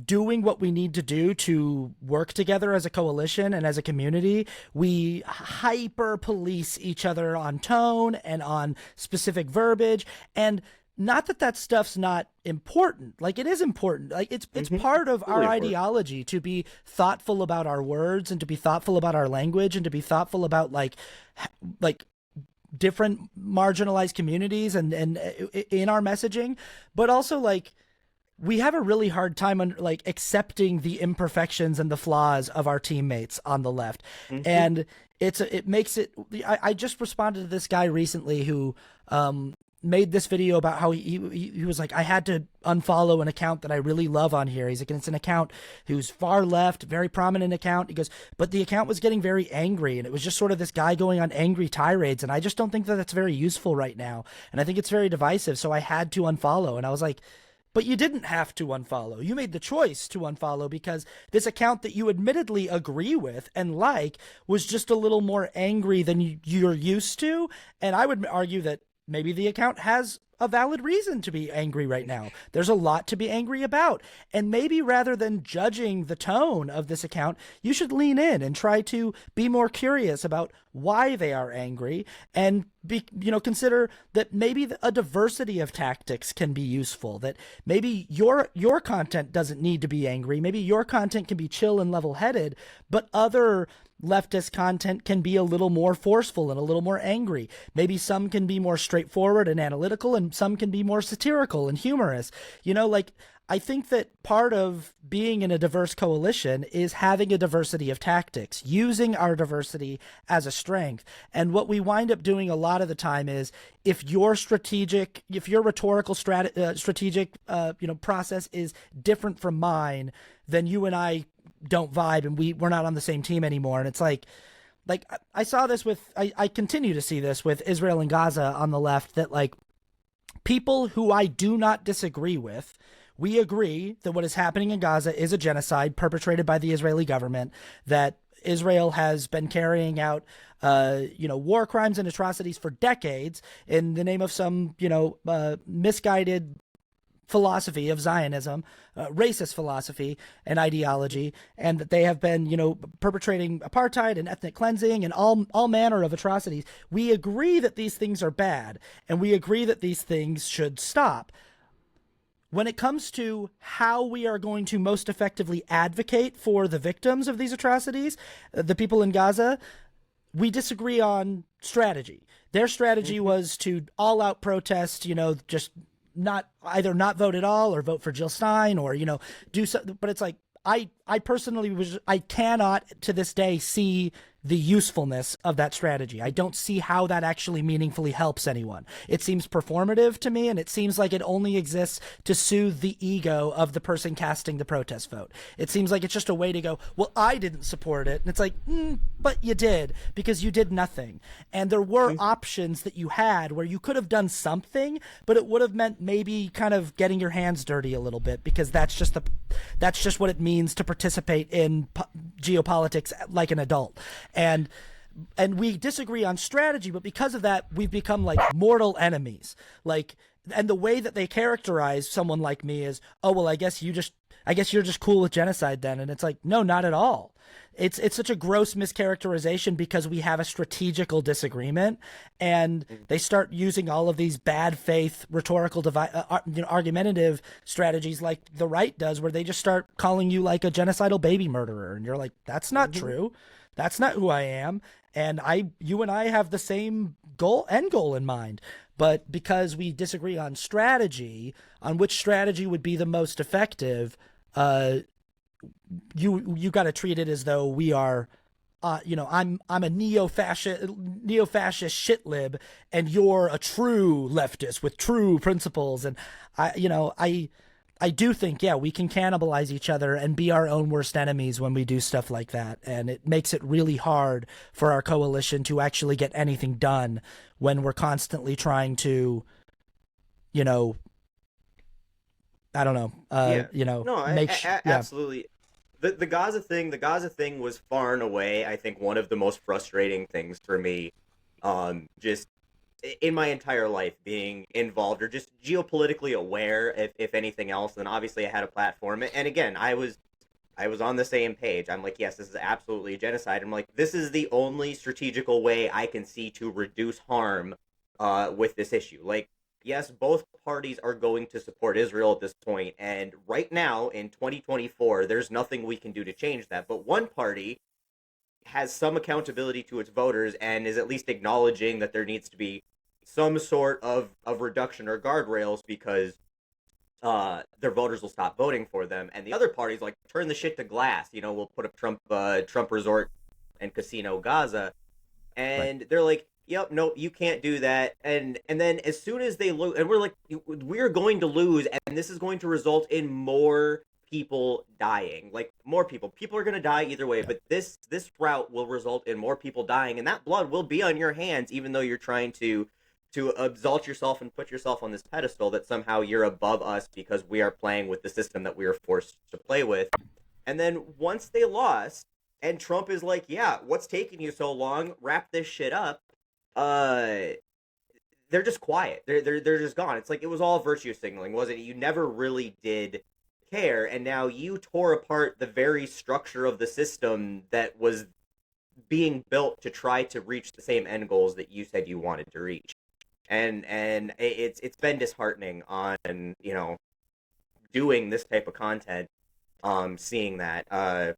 doing what we need to do to work together as a coalition and as a community, we hyper police each other on tone and on specific verbiage. And not that stuff's not important. It is important. It's part of our ideology to be thoughtful about our words and to be thoughtful about our language and to be thoughtful about different marginalized communities and in our messaging. But also we have a really hard time like accepting the imperfections and the flaws of our teammates on the left. And it makes it, I just responded to this guy recently who made this video about how he was like, I had to unfollow an account that I really love on here. He's like, it's an account who's far left, very prominent account. He goes, but the account was getting very angry, and it was just sort of this guy going on angry tirades, and I just don't think that that's very useful right now, and I think it's very divisive, so I had to unfollow. And I was like, but you didn't have to unfollow. You made the choice to unfollow because this account that you admittedly agree with and like was just a little more angry than you're used to. And I would argue that maybe the account has a valid reason to be angry right now. There's a lot to be angry about. And maybe rather than judging the tone of this account, you should lean in and try to be more curious about why they are angry, and consider that maybe a diversity of tactics can be useful, that maybe your content doesn't need to be angry. Maybe your content can be chill and level-headed, but other leftist content can be a little more forceful and a little more angry. Maybe some can be more straightforward and analytical, and some can be more satirical and humorous. I think that part of being in a diverse coalition is having a diversity of tactics, using our diversity as a strength. And what we wind up doing a lot of the time is, if your rhetorical strategic process is different from mine, then you and I don't vibe, and we're not on the same team anymore. And it's like I saw this I continue to see this with Israel and Gaza on the left, that like people who I do not disagree with, we agree that what is happening in Gaza is a genocide perpetrated by the Israeli government, that Israel has been carrying out, war crimes and atrocities for decades in the name of some, misguided philosophy of Zionism, racist philosophy and ideology, and that they have been, perpetrating apartheid and ethnic cleansing and all manner of atrocities. We agree that these things are bad, and we agree that these things should stop. When it comes to how we are going to most effectively advocate for the victims of these atrocities, the people in Gaza, we disagree on strategy. Their strategy was to all-out protest, just not vote at all, or vote for Jill Stein, or, do something. But it's like, I personally I cannot to this day see the usefulness of that strategy. I don't see how that actually meaningfully helps anyone. It seems performative to me, and it seems like it only exists to soothe the ego of the person casting the protest vote. It seems like it's just a way to go, well, I didn't support it. And it's like, but you did, because you did nothing. And there were options that you had where you could have done something, but it would have meant maybe kind of getting your hands dirty a little bit, because that's just what it means to participate in geopolitics like an adult. And we disagree on strategy, but because of that, we've become like mortal enemies. And the way that they characterize someone like me is, oh, well, I guess you're just cool with genocide then. And it's like, no, not at all. It's such a gross mischaracterization, because we have a strategical disagreement, and they start using all of these bad faith rhetorical argumentative strategies like the right does, where they just start calling you like a genocidal baby murderer, and you're like, that's not true. That's not who I am. And you and I have the same end goal in mind. But because we disagree on strategy, on which strategy would be the most effective, you got to treat it as though we are, I'm a neo-fascist shit lib, and you're a true leftist with true principles. And I do think, we can cannibalize each other and be our own worst enemies when we do stuff like that. And it makes it really hard for our coalition to actually get anything done when we're constantly trying to, I don't know, absolutely. The Gaza thing was far and away, I think, one of the most frustrating things for me, just in my entire life, being involved or just geopolitically aware, if anything else. And obviously I had a platform, and again, I was on the same page. I'm like, yes, this is absolutely a genocide. I'm like, this is the only strategical way I can see to reduce harm with this issue. Like, yes, both parties are going to support Israel at this point, and right now in 2024, there's nothing we can do to change that. But one party has some accountability to its voters and is at least acknowledging that there needs to be some sort of reduction or guardrails, because their voters will stop voting for them, and the other parties like turn the shit to glass. We'll put up Trump resort and casino Gaza, Right. and they're like, "Yep, no, you can't do that." And then as soon as they lose, and we're like, "We're going to lose, and this is going to result in more people dying. Like more people are going to die either way, Yeah. but this route will result in more people dying, and that blood will be on your hands, even though you're trying to exalt yourself and put yourself on this pedestal that somehow you're above us because we are playing with the system that we are forced to play with." And then once they lost, and Trump is like, "Yeah, what's taking you so long? Wrap this shit up." Uh, they're just quiet. They're just gone. It's like it was all virtue signaling, wasn't it? You never really did care, and now you tore apart the very structure of the system that was being built to try to reach the same end goals that you said you wanted to reach. And it's been disheartening on doing this type of content, seeing that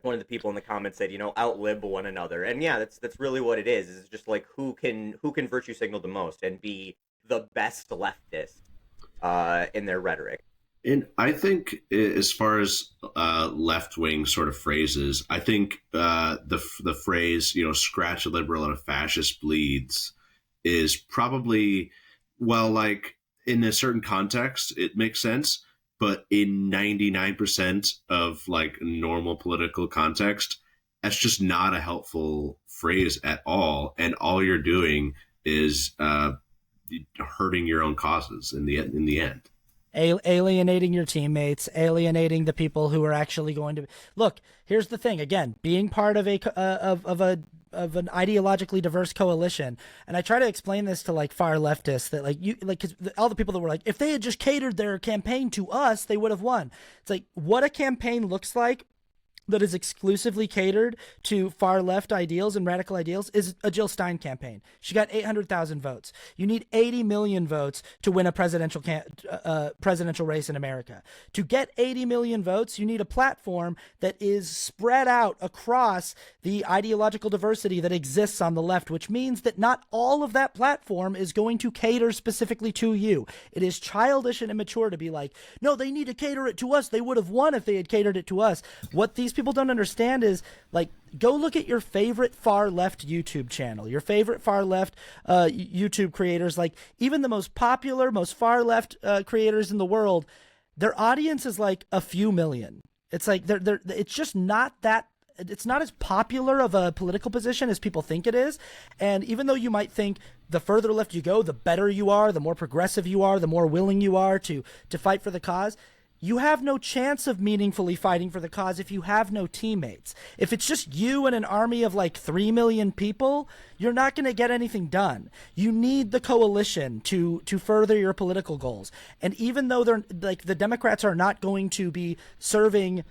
one of the people in the comments said, outlib one another. And yeah, that's really what it is. It's just like who can virtue signal the most and be the best leftist in their rhetoric. And I think, as far as left wing sort of phrases, I think the phrase, scratch a liberal and a fascist bleeds is probably, well, like in a certain context, it makes sense. But in 99% of like normal political context, that's just not a helpful phrase at all. And all you're doing is hurting your own causes in the end. Alienating your teammates, alienating the people who are actually going to look. Here's the thing: again, being part of of an ideologically diverse coalition, and I try to explain this to like far leftists that because all the people that were like, if they had just catered their campaign to us, they would have won. It's like what a campaign looks like that is exclusively catered to far left ideals and radical ideals is a Jill Stein campaign. She got 800,000 votes. You need 80 million votes to win a presidential race in America. To get 80 million votes, you need a platform that is spread out across the ideological diversity that exists on the left, which means that not all of that platform is going to cater specifically to you. It is childish and immature to be like, no, they need to cater it to us. They would have won if they had catered it to us. What these people don't understand is, like, go look at your favorite far left YouTube channel, your favorite far left YouTube creators, like even the most popular, most far left creators in the world. Their audience is like a few million. It's like it's just not that. It's not as popular of a political position as people think it is. And even though you might think the further left you go, the better you are, the more progressive you are, the more willing you are to fight for the cause, you have no chance of meaningfully fighting for the cause if you have no teammates. If it's just you and an army of like 3 million people, you're not going to get anything done. You need the coalition to further your political goals. And even though they're like the Democrats are not going to be serving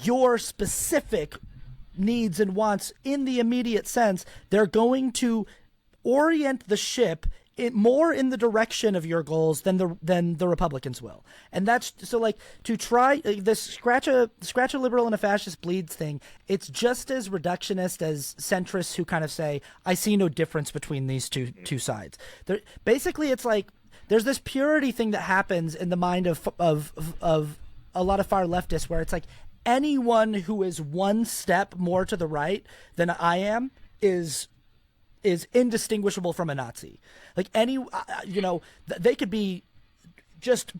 your specific needs and wants in the immediate sense, they're going to orient the ship more in the direction of your goals than the Republicans will. And that's so, like, to try this scratch a liberal and a fascist bleeds thing. It's just as reductionist as centrists who kind of say, I see no difference between these two sides. Basically, it's like there's this purity thing that happens in the mind of a lot of far leftists where it's like anyone who is one step more to the right than I am is indistinguishable from a Nazi. Like they could be just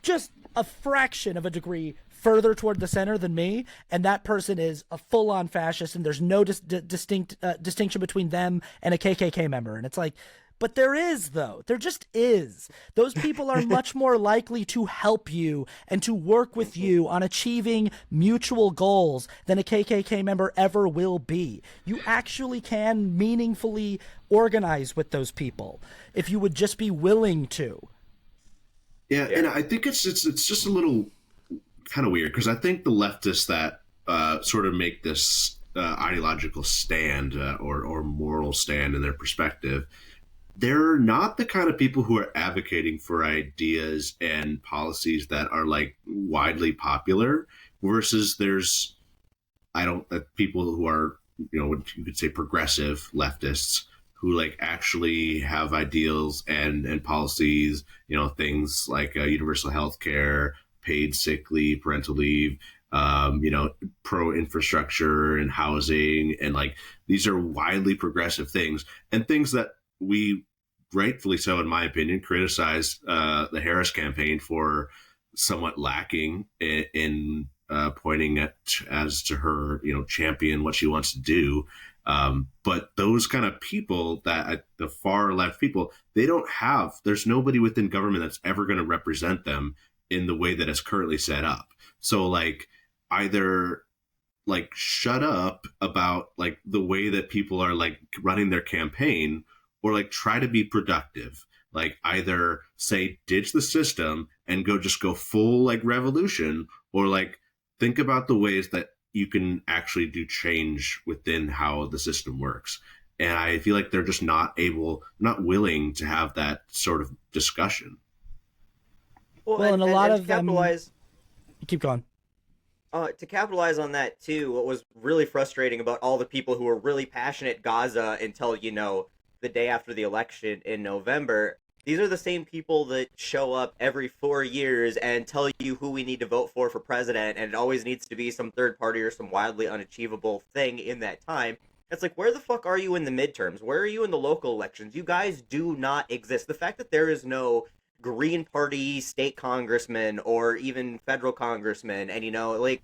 a fraction of a degree further toward the center than me, and that person is a full-on fascist, and there's no distinction between them and a KKK member. And it's like, but there is, though. There just is. Those people are much more likely to help you and to work with you on achieving mutual goals than a KKK member ever will be. You actually can meaningfully organize with those people if you would just be willing to. Yeah, and I think it's just a little kind of weird because I think the leftists that sort of make this ideological stand or moral stand in their perspective, they're not the kind of people who are advocating for ideas and policies that are like widely popular versus there's people who are, what you could say progressive leftists who like actually have ideals and policies, things like universal health care, paid sick leave, parental leave, pro infrastructure and housing. And like, these are widely progressive things and things that we rightfully so, in my opinion, criticize the Harris campaign for somewhat lacking in pointing at as to her, champion what she wants to do. But those kind of people that the far left people, there's nobody within government that's ever going to represent them in the way that it's currently set up. So like either like shut up about like the way that people are like running their campaign, or like try to be productive. Like either say ditch the system and go full like revolution, or like think about the ways that you can actually do change within how the system works. And I feel like they're just not willing to have that sort of discussion. Well, and a lot of them keep going. To capitalize on that too, what was really frustrating about all the people who were really passionate Gaza until, the day after the election in November, these are the same people that show up every 4 years and tell you who we need to vote for president, and it always needs to be some third party or some wildly unachievable thing in that time. It's like, where the fuck are you in the midterms? Where are you in the local elections? You guys do not exist. The fact that there is no Green Party state congressman or even federal congressman, and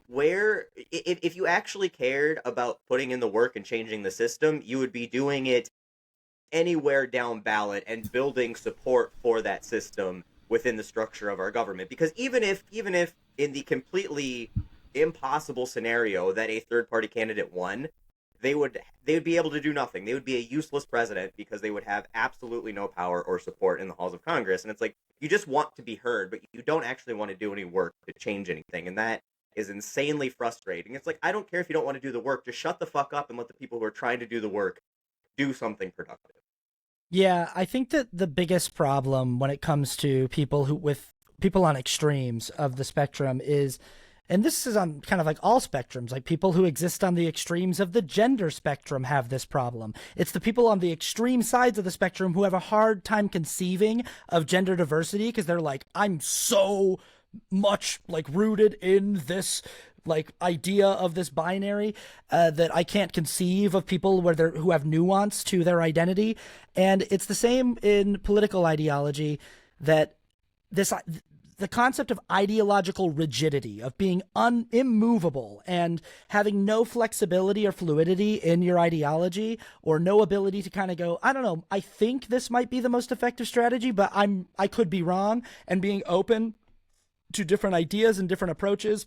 where, if you actually cared about putting in the work and changing the system, you would be doing it anywhere down ballot and building support for that system within the structure of our government. Because even if in the completely impossible scenario that a third party candidate won, they would be able to do nothing. They would be a useless president because they would have absolutely no power or support in the halls of Congress. And it's like, you just want to be heard, but you don't actually want to do any work to change anything. And that is insanely frustrating. It's like, I don't care if you don't want to do the work, just shut the fuck up and let the people who are trying to do the work do something productive. Yeah, I think that the biggest problem when it comes to people on extremes of the spectrum is, and this is on kind of like all spectrums, like people who exist on the extremes of the gender spectrum have this problem. It's the people on the extreme sides of the spectrum who have a hard time conceiving of gender diversity because they're like, I'm so much like rooted in this like idea of this binary that I can't conceive of people who have nuance to their identity. And it's the same in political ideology, that the concept of ideological rigidity, of being immovable and having no flexibility or fluidity in your ideology, or no ability to kind of go, I don't know, I think this might be the most effective strategy, but I could be wrong, and being open to different ideas and different approaches,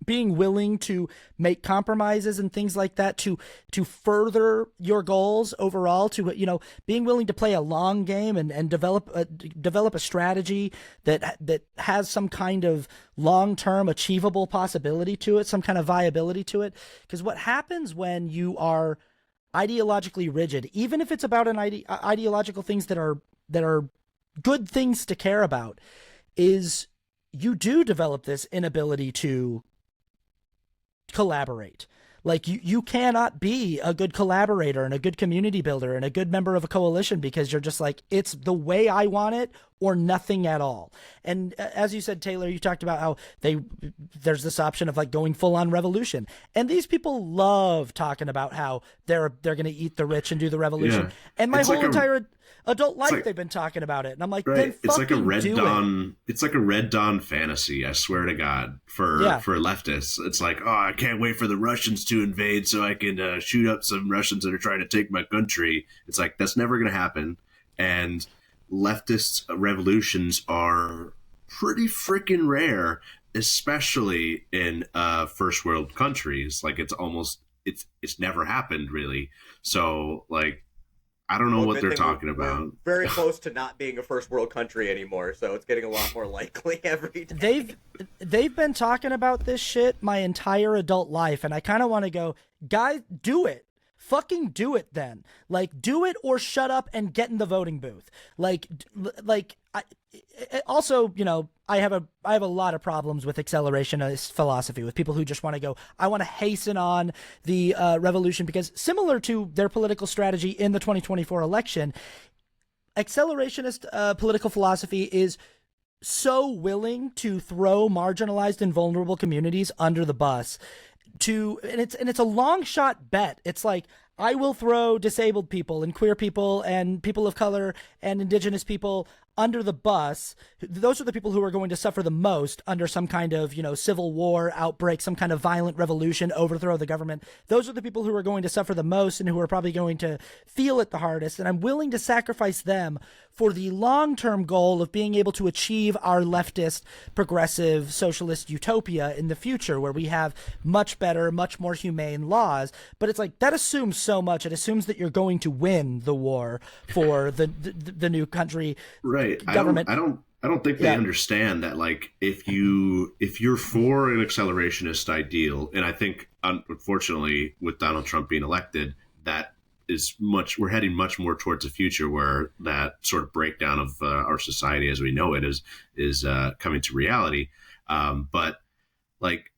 being willing to make compromises and things like that to further your goals overall, to being willing to play a long game and develop a strategy that has some kind of long-term achievable possibility to it, some kind of viability to it. Because what happens when you are ideologically rigid, even if it's about ideological things that are good things to care about, is you do develop this inability to collaborate. Like you cannot be a good collaborator and a good community builder and a good member of a coalition because you're just like, it's the way I want it or nothing at all. And as you said, Taylor, you talked about how there's this option of like going full on revolution. And these people love talking about how they're going to eat the rich and do the revolution. Yeah. And my whole entire adult life they've been talking about it, and I'm like, right. Then fucking it's like a Red do Dawn. It. It's like a Red Dawn fantasy. I swear to God, for leftists, it's like, oh, I can't wait for the Russians to invade so I can shoot up some Russians that are trying to take my country. It's like that's never going to happen. And leftist revolutions are pretty freaking rare, especially in first world countries. Like it's never happened really. So like, I don't know what they're talking about. We're very close to not being a first world country anymore, so it's getting a lot more likely every day. They've been talking about this shit my entire adult life, and I kind of want to go, guys, do it. Fucking do it then. Like, do it or shut up and get in the voting booth. also, I have a lot of problems with accelerationist philosophy, with people who just want to go, I want to hasten on the revolution, because similar to their political strategy in the 2024 election, accelerationist political philosophy is so willing to throw marginalized and vulnerable communities under the bus, and it's a long shot bet. It's like, I will throw disabled people and queer people and people of color and indigenous people under the bus. Those are the people who are going to suffer the most under some kind of, civil war outbreak, some kind of violent revolution, overthrow of the government. Those are the people who are going to suffer the most and who are probably going to feel it the hardest. And I'm willing to sacrifice them for the long-term goal of being able to achieve our leftist, progressive, socialist utopia in the future, where we have much better, much more humane laws. But it's like, that assumes so much. It assumes that you're going to win the war for the new country. Right. Government. I don't think they understand that, like, if you're for an accelerationist ideal, and I think unfortunately with Donald Trump being elected, that is we're heading much more towards a future where that sort of breakdown of our society as we know it is coming to reality. But like,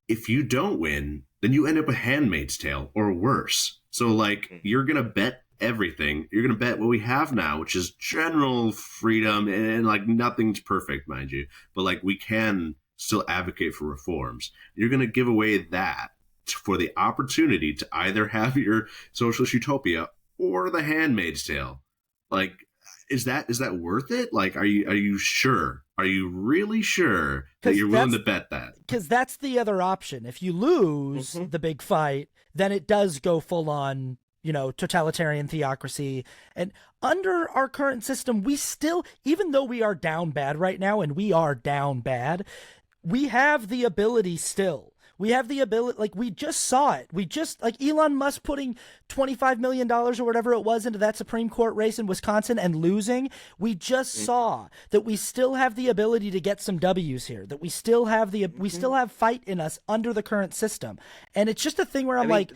if you don't win, then you end up a Handmaid's Tale or worse. So like, you're gonna bet everything. You're going to bet what we have now, which is general freedom, and like, nothing's perfect, mind you, but like, we can still advocate for reforms. You're going to give away that for the opportunity to either have your socialist utopia or the Handmaid's Tale. Like, is that worth it? Like, are you sure? Are you really sure that you're willing to bet that? Because that's the other option. If you lose the big fight, then it does go full on, totalitarian theocracy. And under our current system, we still, even though we are down bad right now, and we are down bad, we have the ability still. We have the ability, like, we just saw it. Like, Elon Musk putting $25 million or whatever it was into that Supreme Court race in Wisconsin and losing. We just saw that we still have the ability to get some W's here, that we still have we still have fight in us under the current system. And it's just a thing where I'm like,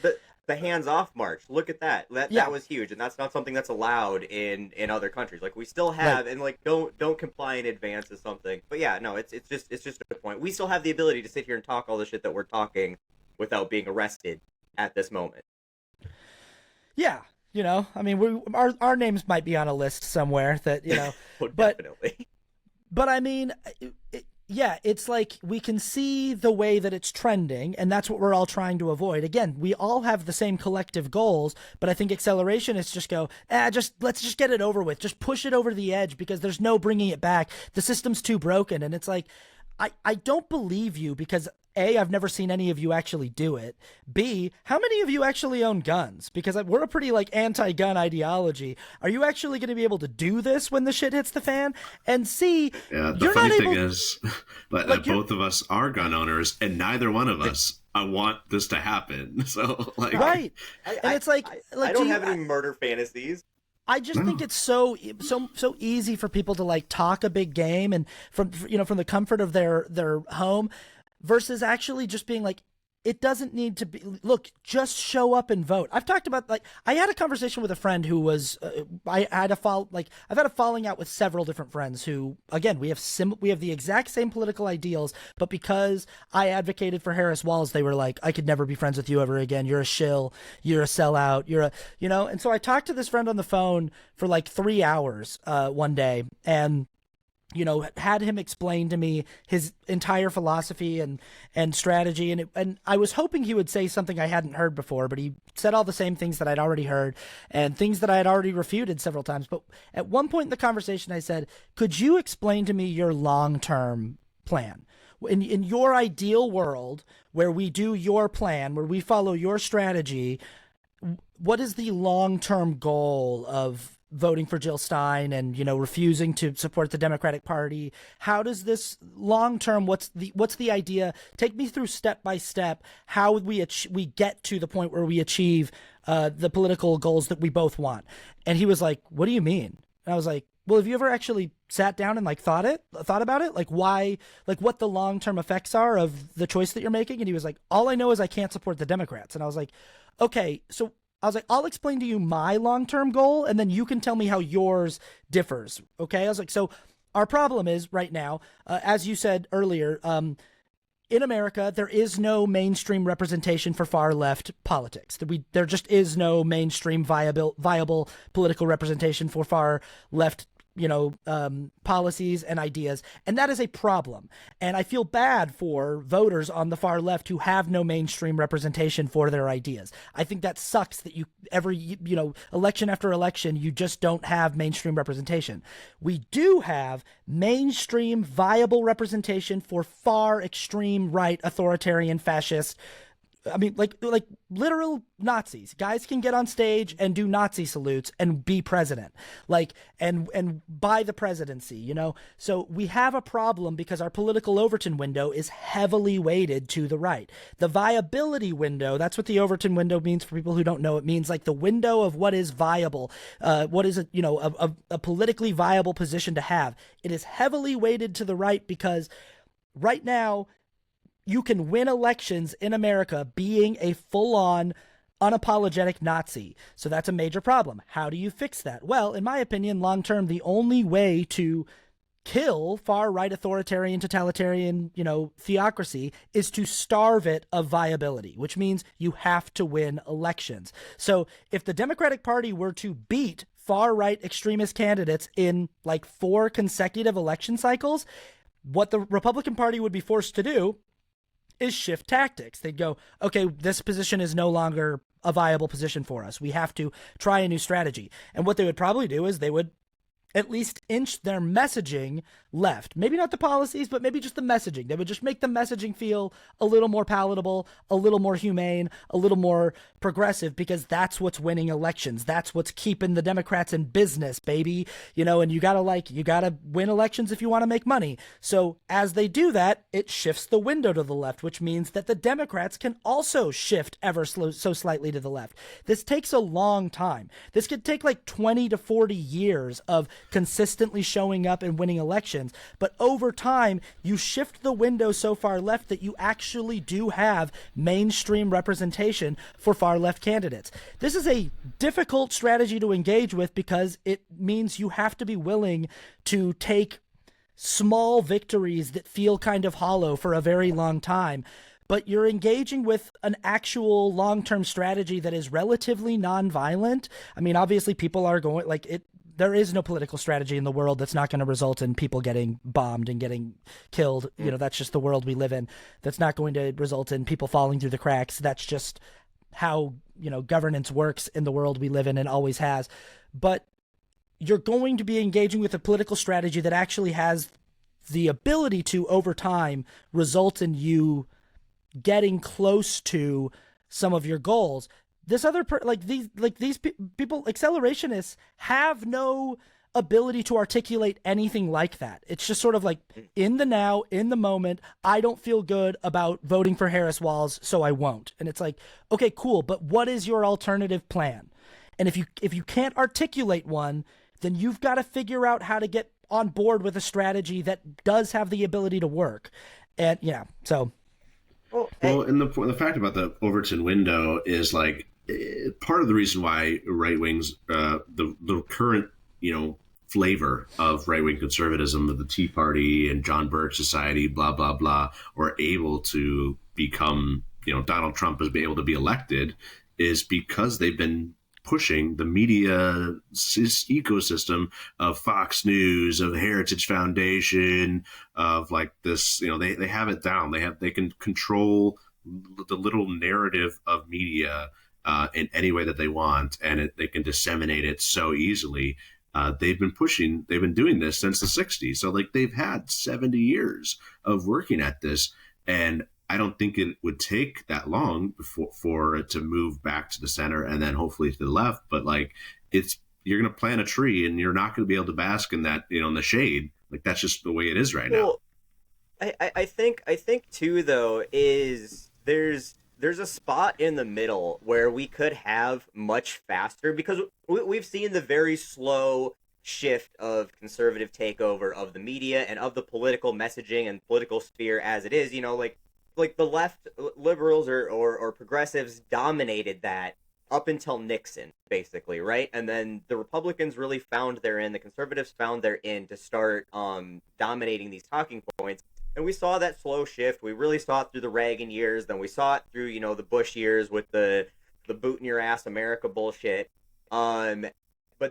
the hands-off march. Look at that. That was huge, and that's not something that's allowed in other countries. Like, we still have, and like, don't comply in advance is something. But yeah, no, it's just a point. We still have the ability to sit here and talk all the shit that we're talking without being arrested at this moment. Yeah, I mean, our names might be on a list somewhere that Well, but definitely. But I mean, yeah, it's like, we can see the way that it's trending, and that's what we're all trying to avoid. Again, we all have the same collective goals, but I think accelerationists just go, let's just get it over with. Just push it over the edge, because there's no bringing it back. The system's too broken. And it's like, I don't believe you, because A, I've never seen any of you actually do it. B, how many of you actually own guns? Because we're a pretty anti-gun ideology. Are you actually going to be able to do this when the shit hits the fan? And C, the funny thing is, both of us are gun owners, and neither one of us want this to happen. So right, and it's like I don't have any murder fantasies. I just think it's so easy for people to talk a big game, and from the comfort of their home, versus actually just being like, it doesn't need to be, look, just show up and vote. I've talked about, I had a conversation with a friend who was, I've had a falling out with several different friends who, again, we have the exact same political ideals, but because I advocated for Harris Walls, they were like, I could never be friends with you ever again. You're a shill. You're a sellout. And so I talked to this friend on the phone for 3 hours one day, and had him explain to me his entire philosophy and strategy. And I was hoping he would say something I hadn't heard before, but he said all the same things that I'd already heard and things that I had already refuted several times. But at one point in the conversation, I said, could you explain to me your long-term plan? In your ideal world, where we do your plan, where we follow your strategy, what is the long-term goal of voting for Jill Stein and refusing to support the Democratic Party? How does this long term, what's the idea? Take me through step by step how we get to the point where we achieve the political goals that we both want. And he was like, what do you mean? And I was like, well, have you ever actually sat down and thought about it? Why, what the long term effects are of the choice that you're making? And he was like, all I know is I can't support the Democrats. And I was like, okay, so I was like, I'll explain to you my long-term goal, and then you can tell me how yours differs, okay? I was like, so our problem is right now, as you said earlier, in America, there is no mainstream representation for far left politics. There just is no mainstream viable political representation for far left, policies and ideas, and that is a problem. And I feel bad for voters on the far left who have no mainstream representation for their ideas. I think that sucks that election after election, you just don't have mainstream representation. We do have mainstream viable representation for far extreme right authoritarian fascist. I mean, like literal Nazis. Guys can get on stage and do Nazi salutes and be president, and buy the presidency, So we have a problem because our political Overton window is heavily weighted to the right. The viability window, that's what the Overton window means for people who don't know. It means like the window of what is viable, what is a politically viable position to have. It is heavily weighted to the right because right now, you can win elections in America being a full-on, unapologetic Nazi. So that's a major problem. How do you fix that? Well, in my opinion, long-term, the only way to kill far-right authoritarian, totalitarian, theocracy is to starve it of viability, which means you have to win elections. So if the Democratic Party were to beat far-right extremist candidates in 4 consecutive election cycles, what the Republican Party would be forced to do is shift tactics. They'd go, okay, this position is no longer a viable position for us. We have to try a new strategy. And what they would probably do is they would at least inch their messaging left. Maybe not the policies, but maybe just the messaging. They would just make the messaging feel a little more palatable, a little more humane, a little more progressive, because that's what's winning elections. That's what's keeping the Democrats in business, baby. And you gotta win elections if you want to make money. So as they do that, it shifts the window to the left, which means that the Democrats can also shift ever so slightly to the left. This takes a long time. This could take 20 to 40 years of consistently showing up and winning elections. But over time, you shift the window so far left that you actually do have mainstream representation for far left candidates. This is a difficult strategy to engage with because it means you have to be willing to take small victories that feel kind of hollow for a very long time. But you're engaging with an actual long-term strategy that is relatively nonviolent. I mean, obviously people are going there is no political strategy in the world that's not going to result in people getting bombed and getting killed. That's just the world we live in. That's not going to result in people falling through the cracks. That's just how, governance works in the world we live in and always has. But you're going to be engaging with a political strategy that actually has the ability to, over time, result in you getting close to some of your goals. This other these people, accelerationists, have no ability to articulate anything like that. It's just sort of in the now, in the moment. I don't feel good about voting for Harris Walls, so I won't. And it's okay, cool, but what is your alternative plan? And if you can't articulate one, then you've got to figure out how to get on board with a strategy that does have the ability to work. And so. Well, and the fact about the Overton window is part of the reason why right wings, the current flavor of right wing conservatism of the Tea Party and John Birch Society, blah blah blah, were able to become Donald Trump has been able to be elected, is because they've been pushing the media ecosystem of Fox News, of Heritage Foundation, of this, they have it down. They can control the little narrative of media in any way that they want, and they can disseminate it so easily. They've been doing this since the 60s. So they've had 70 years of working at this. And I don't think it would take that long for it to move back to the center and then hopefully to the left. But you're going to plant a tree and you're not going to be able to bask in that, in the shade. That's just the way it is right now. I think too, though, is there's a spot in the middle where we could have much faster, because we've seen the very slow shift of conservative takeover of the media and of the political messaging and political sphere as it is. The left liberals or progressives dominated that up until Nixon, basically, right? And then the Republicans really found their in, the conservatives found their in to start dominating these talking points. And we saw that slow shift. We really saw it through the Reagan years. Then we saw it through, the Bush years with the boot in your ass America bullshit. But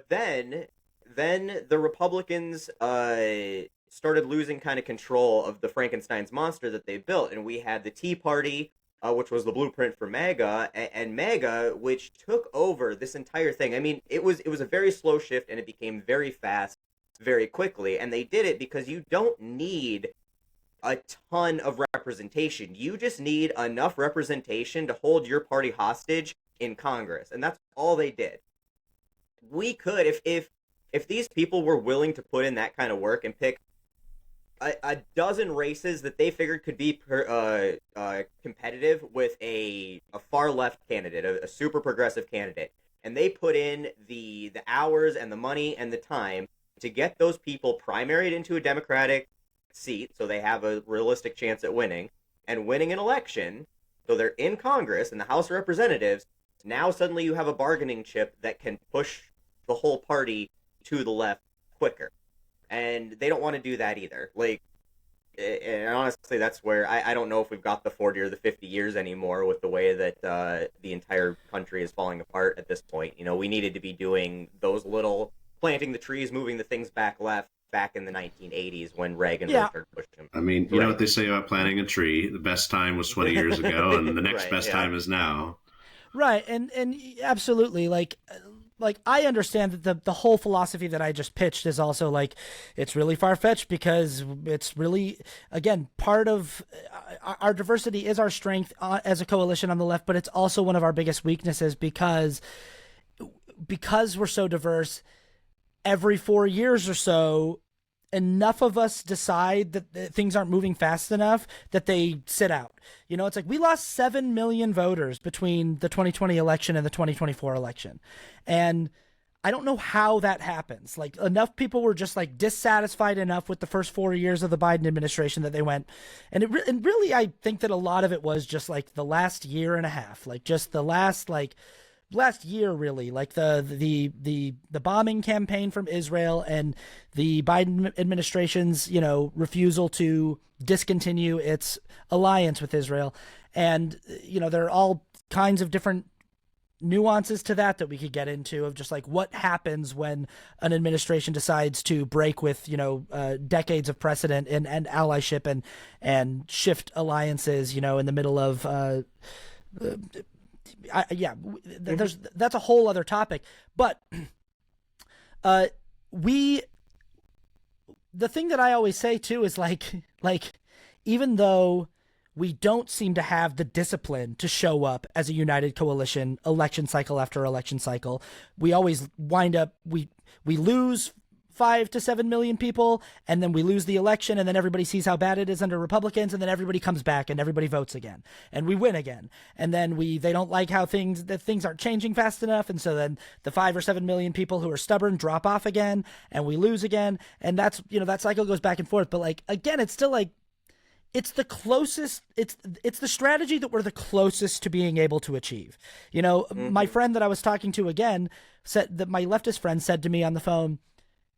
then the Republicans started losing kind of control of the Frankenstein's monster that they built, and we had the Tea Party, which was the blueprint for MAGA, and MAGA, which took over this entire thing. I mean, it was a very slow shift, and it became very fast, very quickly. And they did it because you don't need a ton of representation. You just need enough representation to hold your party hostage in Congress, and that's all they did. We could, if these people were willing to put in that kind of work and pick a dozen races that they figured could be competitive with a far left candidate, a super progressive candidate, and they put in the hours and the money and the time to get those people primaried into a Democratic seat, so they have a realistic chance at winning, and winning an election, so they're in Congress, in the House of Representatives. Now suddenly you have a bargaining chip that can push the whole party to the left quicker. And they don't want to do that either. Like, and honestly, that's where I don't know if we've got the 40 or the 50 years anymore with the way that the entire country is falling apart at this point. We needed to be doing those little planting the trees, moving the things back left, back in the 1980s when Reagan really started pushing them. I mean, you know what they say about planting a tree? The best time was 20 years ago, and the next best time is now. Right, and absolutely, like I understand that the whole philosophy that I just pitched is also like, it's really far-fetched because it's really, again, part of our diversity is our strength as a coalition on the left, but it's also one of our biggest weaknesses because we're so diverse. Every 4 years or so, enough of us decide that things aren't moving fast enough that they sit out. It's like we lost 7 million voters between the 2020 election and the 2024 election. And I don't know how that happens. Like, enough people were just like dissatisfied enough with the first 4 years of the Biden administration that they went. And and really, I think that a lot of it was just like the last year and a half, like just the last year, really, like the bombing campaign from Israel and the Biden administration's, refusal to discontinue its alliance with Israel. And, there are all kinds of different nuances to that we could get into, of just like what happens when an administration decides to break with, decades of precedent and allyship and shift alliances, in the middle of, that's a whole other topic. But the thing that I always say too is like even though we don't seem to have the discipline to show up as a united coalition election cycle after election cycle, we always wind up we lose 5 to 7 million people, and then we lose the election, and then everybody sees how bad it is under Republicans, and then everybody comes back and everybody votes again, and we win again, and then they don't like how things aren't changing fast enough, and so then the 5 or 7 million people who are stubborn drop off again, and we lose again, and that's that cycle goes back and forth. But like, again, it's still like, it's the closest, it's the strategy that we're the closest to being able to achieve. My friend that I was talking to again said that my leftist friend said to me on the phone,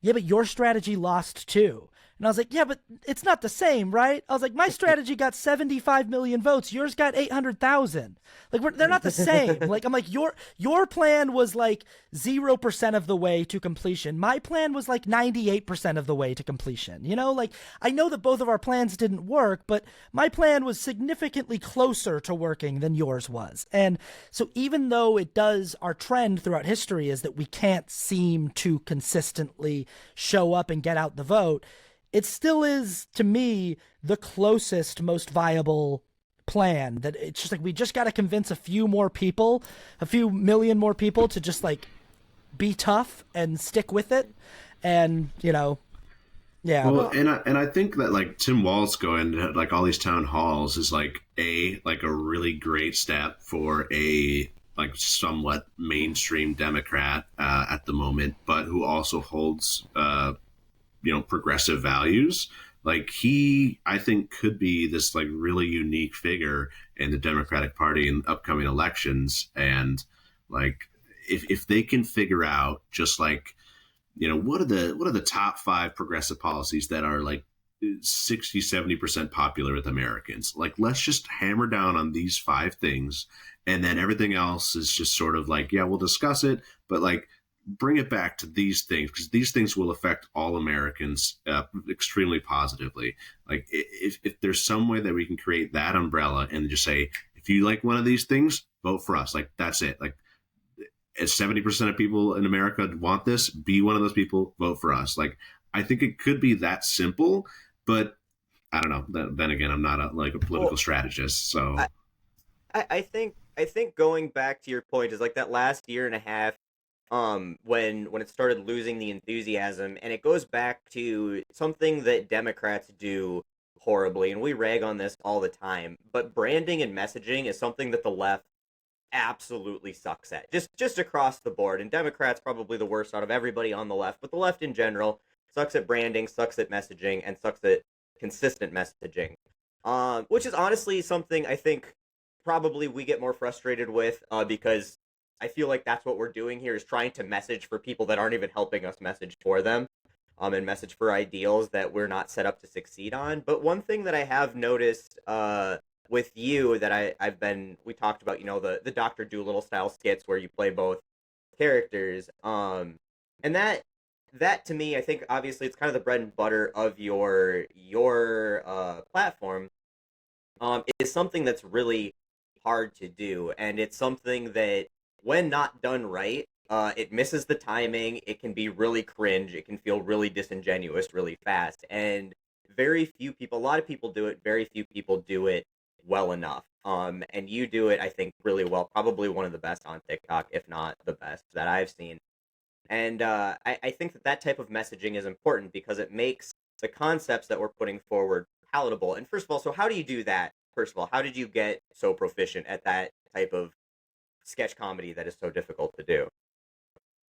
yeah, but your strategy lost too. And I was like, yeah, but it's not the same, right? I was like, my strategy got 75 million votes. Yours got 800,000. Like, they're not the same. Like, I'm like, your plan was like 0% of the way to completion. My plan was like 98% of the way to completion. Like, I know that both of our plans didn't work, but my plan was significantly closer to working than yours was. And so even though our trend throughout history is that we can't seem to consistently show up and get out the vote, it still is, to me, the closest, most viable plan. That it's just like, we just got to convince a few million more people to just like be tough and stick with it. And, yeah. Well, and I think that like Tim Walz going to like all these town halls is like a really great step for a like somewhat mainstream Democrat at the moment, but who also holds progressive values. Like, he, I think, could be this like really unique figure in the Democratic Party in upcoming elections. And Like if they can figure out just like, what are the top 5 progressive policies that are like 60-70% popular with Americans? Like, let's just hammer down on these 5 things, and then everything else is just sort of like, yeah, we'll discuss it, but like bring it back to these things, because these things will affect all Americans extremely positively. Like if there's some way that we can create that umbrella and just say, if you like one of these things, vote for us. Like, that's it. Like, as 70% of people in America want this, be one of those people, vote for us. Like, I think it could be that simple, but I don't know. Then again, I'm not a political strategist, so I think going back to your point is like that last year and a half, when it started losing the enthusiasm, and it goes back to something that Democrats do horribly, and we rag on this all the time, but branding and messaging is something that the left absolutely sucks at, just across the board. And Democrats probably the worst out of everybody on the left, but the left in general sucks at branding, sucks at messaging, and sucks at consistent messaging, which is honestly something I think probably we get more frustrated with, because I feel like that's what we're doing here, is trying to message for people that aren't even helping us message for them, and message for ideals that we're not set up to succeed on. But one thing that I have noticed with you that we talked about, the Dr. Doolittle style skits where you play both characters, and that to me, I think obviously it's kind of the bread and butter of your platform, is something that's really hard to do, and it's something that, when not done right, it misses the timing. It can be really cringe. It can feel really disingenuous really fast. And very few people, a lot of people do it. Very few people do it well enough. And you do it, I think, really well. Probably one of the best on TikTok, if not the best that I've seen. And I think that type of messaging is important because it makes the concepts that we're putting forward palatable. And first of all, so how do you do that? First of all, how did you get so proficient at that type of sketch comedy that is so difficult to do?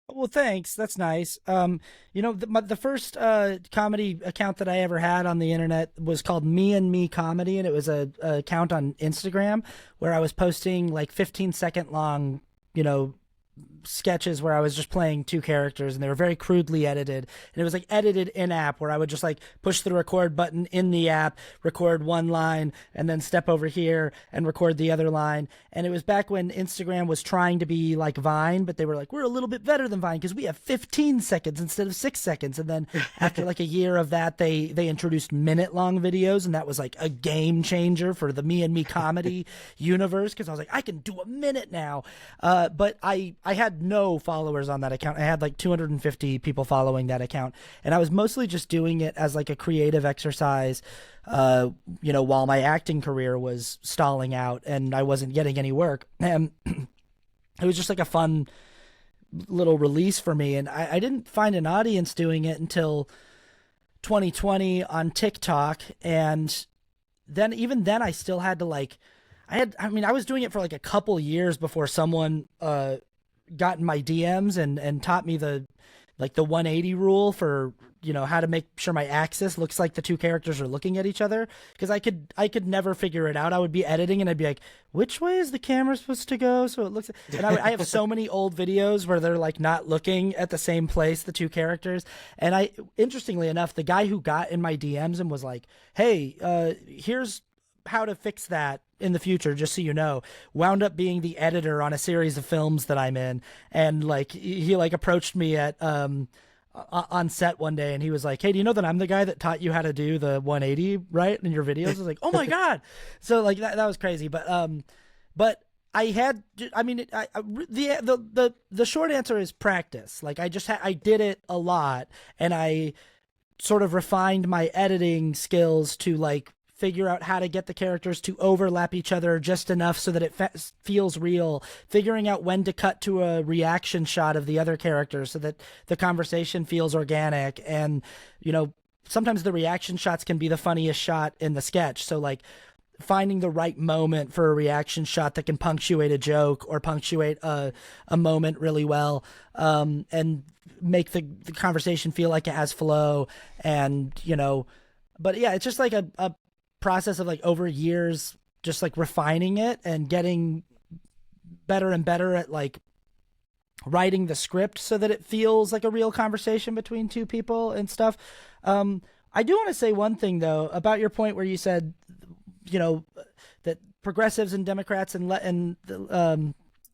Well, thanks. That's nice. The first comedy account that I ever had on the internet was called Me and Me Comedy, and it was a account on Instagram where I was posting like 15-second long, sketches where I was just playing 2 characters, and they were very crudely edited, and it was like edited in app where I would just like push the record button in the app, record one line, and then step over here and record the other line. And it was back when Instagram was trying to be like Vine, but they were like, we're a little bit better than Vine because we have 15 seconds instead of 6 seconds. And then after like a year of that, they introduced minute-long videos, and that was like a game changer for the Me and Me Comedy universe, because I was like, I can do a minute now. But I had no followers on that account. I had like 250 people following that account, and I was mostly just doing it as like a creative exercise, while my acting career was stalling out and I wasn't getting any work. And it was just like a fun little release for me, and I didn't find an audience doing it until 2020 on TikTok. And then even then I still had to like, I was doing it for like a couple years before someone got in my DMs and taught me the 180 rule for how to make sure my axis looks like the 2 characters are looking at each other, because I could never figure it out. I would be editing and I'd be like, which way is the camera supposed to go so it looks, and I have so many old videos where they're like not looking at the same place, the 2 characters. And interestingly enough, the guy who got in my DMs and was like, hey, here's how to fix that in the future, just so you know, wound up being the editor on a series of films that I'm in. And like he like approached me at on set one day, and he was like, hey, do you know that I'm the guy that taught you how to do the 180 right in your videos? I was like, oh my god. So like that was crazy. But I had, the short answer is practice. Like I did it a lot, and I sort of refined my editing skills to like figure out how to get the characters to overlap each other just enough so that it feels real, figuring out when to cut to a reaction shot of the other character so that the conversation feels organic. And, sometimes the reaction shots can be the funniest shot in the sketch. So like finding the right moment for a reaction shot that can punctuate a joke or punctuate a moment really well, and make the conversation feel like it has flow. And, but yeah, it's just like a process of like over years, just like refining it and getting better and better at like writing the script so that it feels like a real conversation between two people and stuff. I do want to say one thing though about your point where you said, that progressives and Democrats and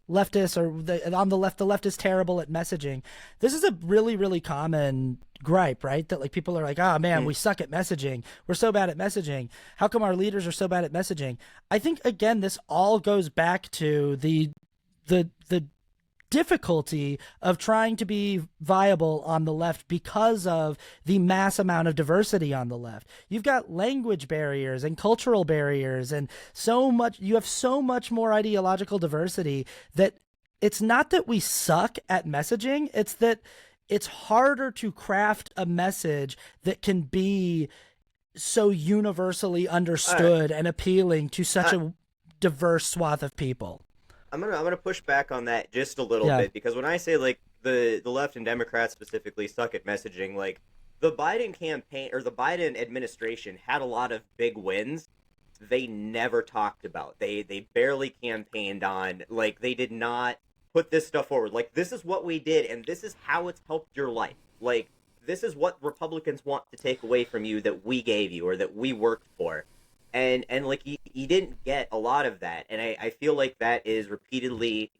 leftists or on the left is terrible at messaging. This is a really, really common gripe, right? That like people are like, oh man, we suck at messaging. We're so bad at messaging. How come our leaders are so bad at messaging? I think again, this all goes back to the difficulty of trying to be viable on the left because of the mass amount of diversity on the left. You've got language barriers and cultural barriers and you have so much more ideological diversity that it's not that we suck at messaging. It's that it's harder to craft a message that can be so universally understood and appealing to such a diverse swath of people. I'm gonna push back on that just a little bit, because when I say like the left and Democrats specifically suck at messaging, like the Biden campaign or the Biden administration had a lot of big wins they never talked about. They barely campaigned on. Like they did not put this stuff forward. Like this is what we did and this is how it's helped your life. Like this is what Republicans want to take away from you that we gave you or that we worked for. And like he didn't get a lot of that, and I feel like that is repeatedly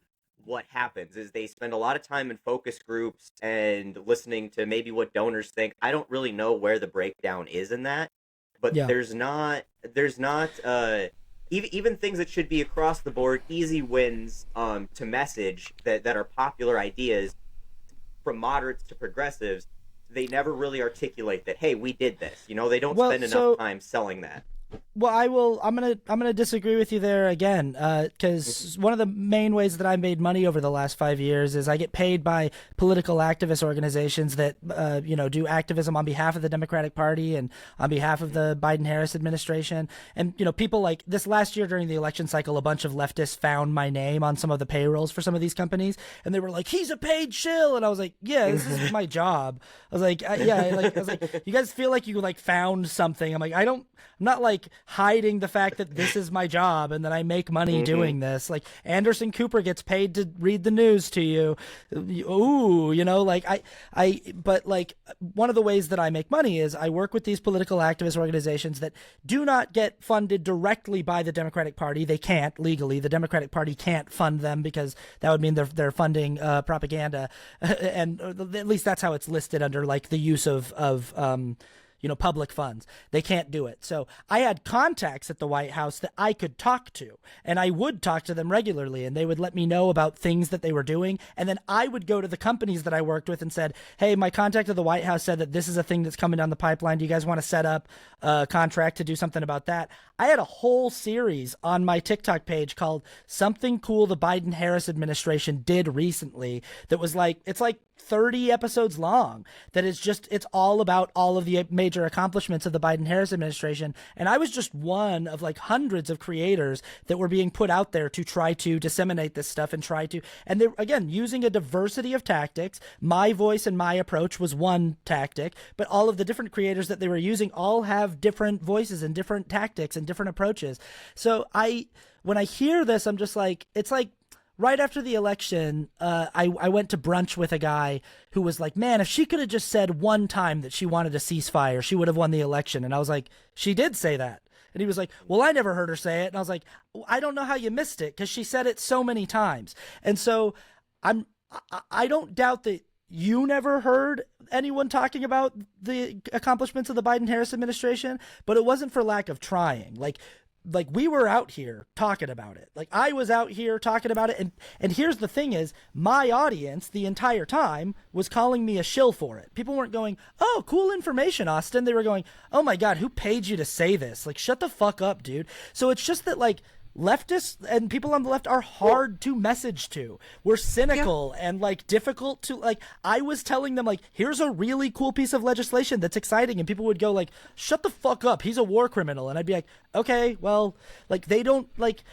what happens is they spend a lot of time in focus groups and listening to maybe what donors think. I don't really know where the breakdown is in that, but there's not even things that should be across the board easy wins to message that are popular ideas from moderates to progressives. They never really articulate that, hey, we did this. They don't spend enough time selling that. Well, I'm gonna disagree with you there again, because one of the main ways that I made money over the last 5 years is I get paid by political activist organizations that do activism on behalf of the Democratic Party and on behalf of the Biden-Harris administration. And people like this last year during the election cycle, a bunch of leftists found my name on some of the payrolls for some of these companies, and they were like, "He's a paid shill," and I was like, "Yeah, this is my job." I was like, I was like, "You guys feel like you like found something?" I'm like, I'm not like hiding the fact that this is my job and that I make money doing this. Like Anderson Cooper gets paid to read the news to you. Ooh, but like one of the ways that I make money is I work with these political activist organizations that do not get funded directly by the Democratic Party. They can't legally. The Democratic Party can't fund them because that would mean they're funding propaganda. And at least that's how it's listed under like the use of public funds. They can't do it. So I had contacts at the White House that I could talk to, and I would talk to them regularly, and they would let me know about things that they were doing. And then I would go to the companies that I worked with and said, hey, my contact at the White House said that this is a thing that's coming down the pipeline. Do you guys want to set up a contract to do something about that? I had a whole series on my TikTok page called Something Cool the Biden-Harris Administration Did Recently that was like, it's like 30 episodes long that is just, it's all about all of the major accomplishments of the Biden-Harris administration. And I was just one of like hundreds of creators that were being put out there to try to disseminate this stuff and they're again using a diversity of tactics. My voice and my approach was one tactic, but all of the different creators that they were using all have different voices and different tactics and different approaches. So when I hear this, I'm just like, it's like, right after the election, I went to brunch with a guy who was like, man, if she could have just said one time that she wanted a ceasefire, she would have won the election. And I was like, she did say that. And he was like, well, I never heard her say it. And I was like, I don't know how you missed it because she said it so many times. And so I don't doubt that you never heard anyone talking about the accomplishments of the Biden-Harris administration, but it wasn't for lack of trying. Like we were out here talking about it. Like I was out here talking about it. And here's the thing is my audience the entire time was calling me a shill for it. People weren't going, oh, cool information, Austin. They were going, oh my God, who paid you to say this? Like, shut the fuck up, dude. So it's just that like leftists and people on the left are hard to message to. We're cynical and like difficult to like. I was telling them like, here's a really cool piece of legislation that's exciting, and people would go like, shut the fuck up, he's a war criminal. And I'd be like, okay, well, like they don't like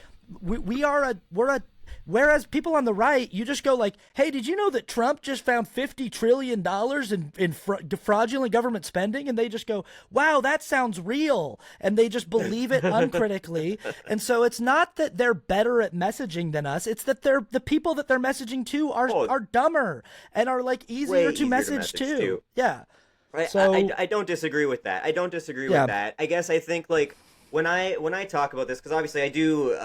we're a Whereas people on the right, you just go like, hey, did you know that Trump just found $50 trillion in fraudulent government spending? And they just go, wow, that sounds real. And they just believe it uncritically. And so it's not that they're better at messaging than us. It's that the people that they're messaging to are dumber and are like easier to message to. Yeah. So I don't disagree with that. I don't disagree with that. I guess I think like when I talk about this, because obviously I do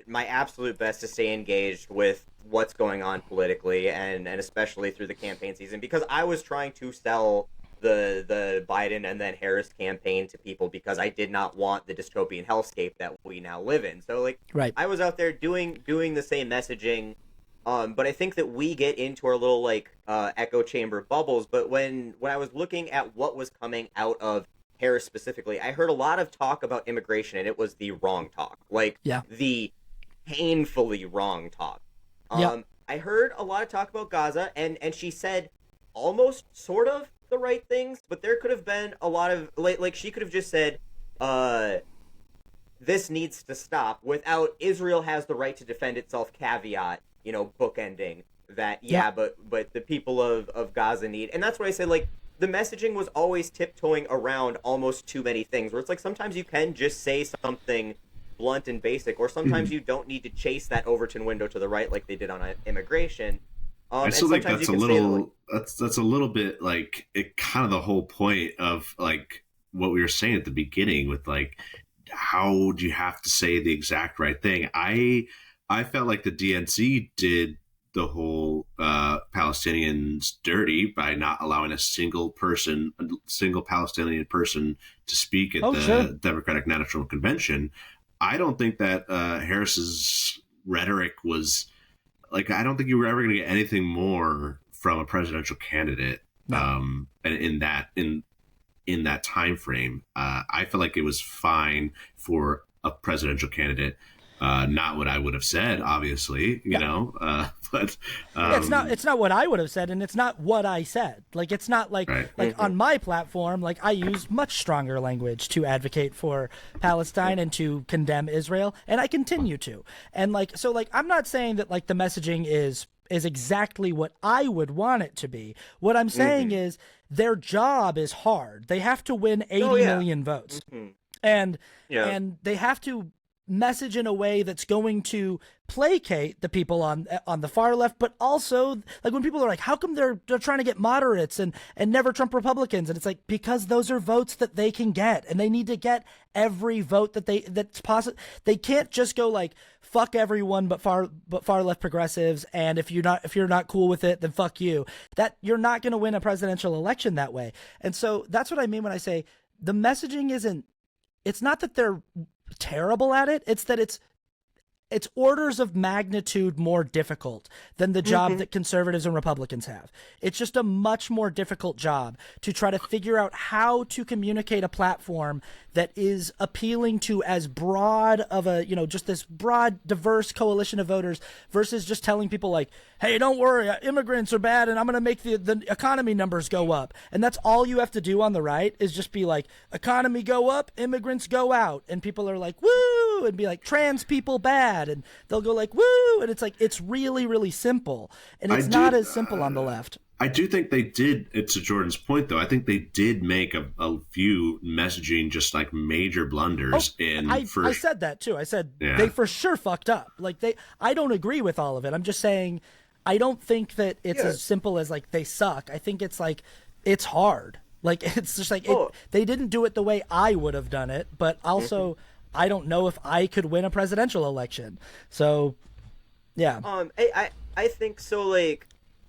my absolute best to stay engaged with what's going on politically and especially through the campaign season, because I was trying to sell the Biden and then Harris campaign to people because I did not want the dystopian hellscape that we now live in. So like I was out there doing the same messaging. But I think that we get into our little like echo chamber bubbles. But when I was looking at what was coming out of Harris specifically, I heard a lot of talk about immigration, and it was the wrong talk, like the painfully wrong talk. I heard a lot of talk about Gaza, and she said almost sort of the right things, but there could have been a lot of like she could have just said, this needs to stop without Israel has the right to defend itself caveat. You know, bookending that, but the people of Gaza need, and that's what I say, like, the messaging was always tiptoeing around almost too many things, where it's like, sometimes you can just say something blunt and basic, or sometimes you don't need to chase that Overton window to the right like they did on immigration. I still think that's a little, that's a little bit, like, it kind of the whole point of, like, what we were saying at the beginning with, like, how do you have to say the exact right thing? I felt like the DNC did the whole Palestinians dirty by not allowing a single Palestinian person to speak at the Democratic National Convention. I don't think that Harris's rhetoric was like, I don't think you were ever going to get anything more from a presidential candidate. And in that time frame, I feel like it was fine for a presidential candidate. Not what I would have said, obviously, you know, but it's not what I would have said, and it's not what I said. Like, it's not like on my platform, like, I use much stronger language to advocate for Palestine and to condemn Israel, and I continue to. And like, so like, I'm not saying that like the messaging is exactly what I would want it to be. What I'm saying is their job is hard. They have to win 80 million votes, and they have to message in a way that's going to placate the people on the far left, but also like when people are like, how come they're trying to get moderates and never Trump Republicans? And it's like, because those are votes that they can get, and they need to get every vote that's possible. They can't just go like, fuck everyone but far left progressives, and if you're not cool with it, then fuck you. That you're not going to win a presidential election that way. And so that's what I mean when I say the messaging it's not that they're terrible at it, it's that it's orders of magnitude more difficult than the job that conservatives and Republicans have. It's just a much more difficult job to try to figure out how to communicate a platform that is appealing to as broad of a, you know, just this broad, diverse coalition of voters versus just telling people like, hey, don't worry, immigrants are bad and I'm going to make the economy numbers go up. And that's all you have to do on the right is just be like, economy go up, immigrants go out. And people are like, woo, and be like, trans people bad. And they'll go like, woo. And it's like, it's really, really simple. And it's not as simple on the left. I do think they did, to Jordan's point, though, I think they did make a few messaging, just like major blunders. I said that too. I said they for sure fucked up. Like I don't agree with all of it. I'm just saying, I don't think that it's as simple as like they suck. I think it's like, it's hard. Like, it's just like, they didn't do it the way I would have done it, but also I don't know if I could win a presidential election. So, yeah. I think so. Like,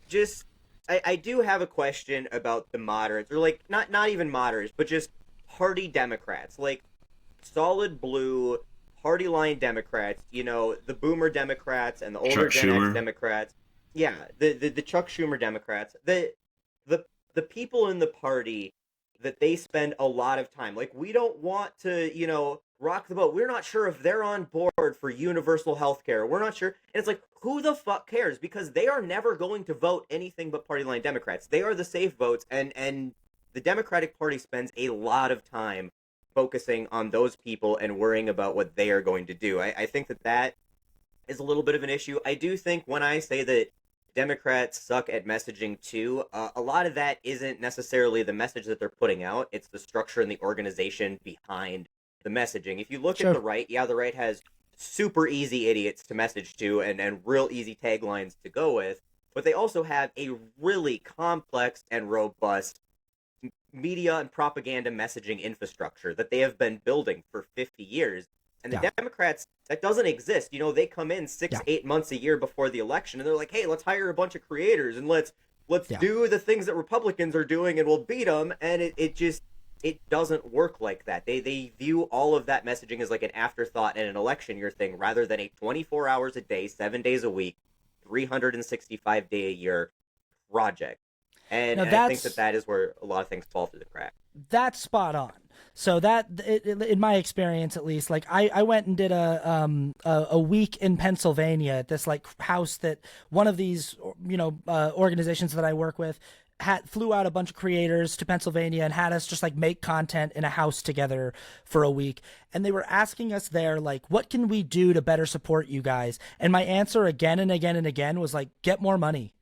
just, I do have a question about the moderates, or like not even moderates, but just party Democrats, like solid blue party line Democrats. You know, the Boomer Democrats and the older Gen X Democrats. Yeah, the Chuck Schumer Democrats. The people in the party that they spend a lot of time. Like, we don't want to, you know, rock the boat. We're not sure if they're on board for universal health care. We're not sure. And it's like, who the fuck cares? Because they are never going to vote anything but party line Democrats. They are the safe votes, and the Democratic Party spends a lot of time focusing on those people and worrying about what they are going to do. I think that is a little bit of an issue. I do think when I say that Democrats suck at messaging too, a lot of that isn't necessarily the message that they're putting out. It's the structure and the organization behind the messaging. If you look at the right, the right has super easy idiots to message to and real easy taglines to go with, but they also have a really complex and robust media and propaganda messaging infrastructure that they have been building for 50 years. And the Democrats, that doesn't exist. You know, they come in 8 months a year before the election, and they're like, hey, let's hire a bunch of creators, and let's do the things that Republicans are doing, and we'll beat them. And it doesn't work like that. They view all of that messaging as like an afterthought and an election year thing, rather than a 24 hours a day, 7 days a week, 365-day a year project. And I think that is where a lot of things fall through the cracks. That's spot on. So in my experience, at least, like I went and did a week in Pennsylvania at this like house that one of these, organizations that I work with flew out a bunch of creators to Pennsylvania and had us just like make content in a house together for a week. And they were asking us there, like, what can we do to better support you guys? And my answer again and again and again was like, get more money.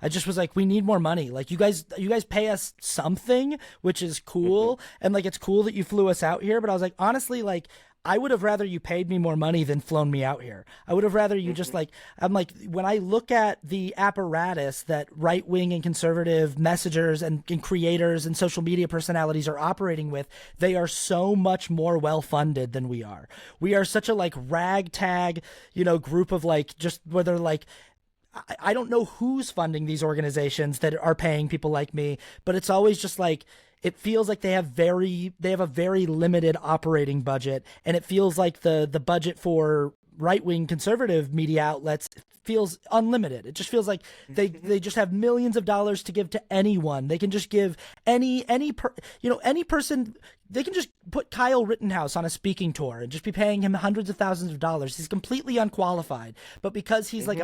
I just was like, we need more money. Like, you guys pay us something, which is cool. And like, it's cool that you flew us out here. But I was like, honestly, like, I would have rather you paid me more money than flown me out here. I would have rather you just like, I'm like, when I look at the apparatus that right-wing and conservative messengers and creators and social media personalities are operating with, they are so much more well-funded than we are. We are such a like ragtag, group of like, just where they're like, I don't know who's funding these organizations that are paying people like me, but it's always just like, it feels like they have a very limited operating budget, and it feels like the budget for right-wing conservative media outlets feels unlimited. It just feels like they just have millions of dollars to give to anyone. They can just give any person. They can just put Kyle Rittenhouse on a speaking tour and just be paying him hundreds of thousands of dollars. He's completely unqualified, but because he's like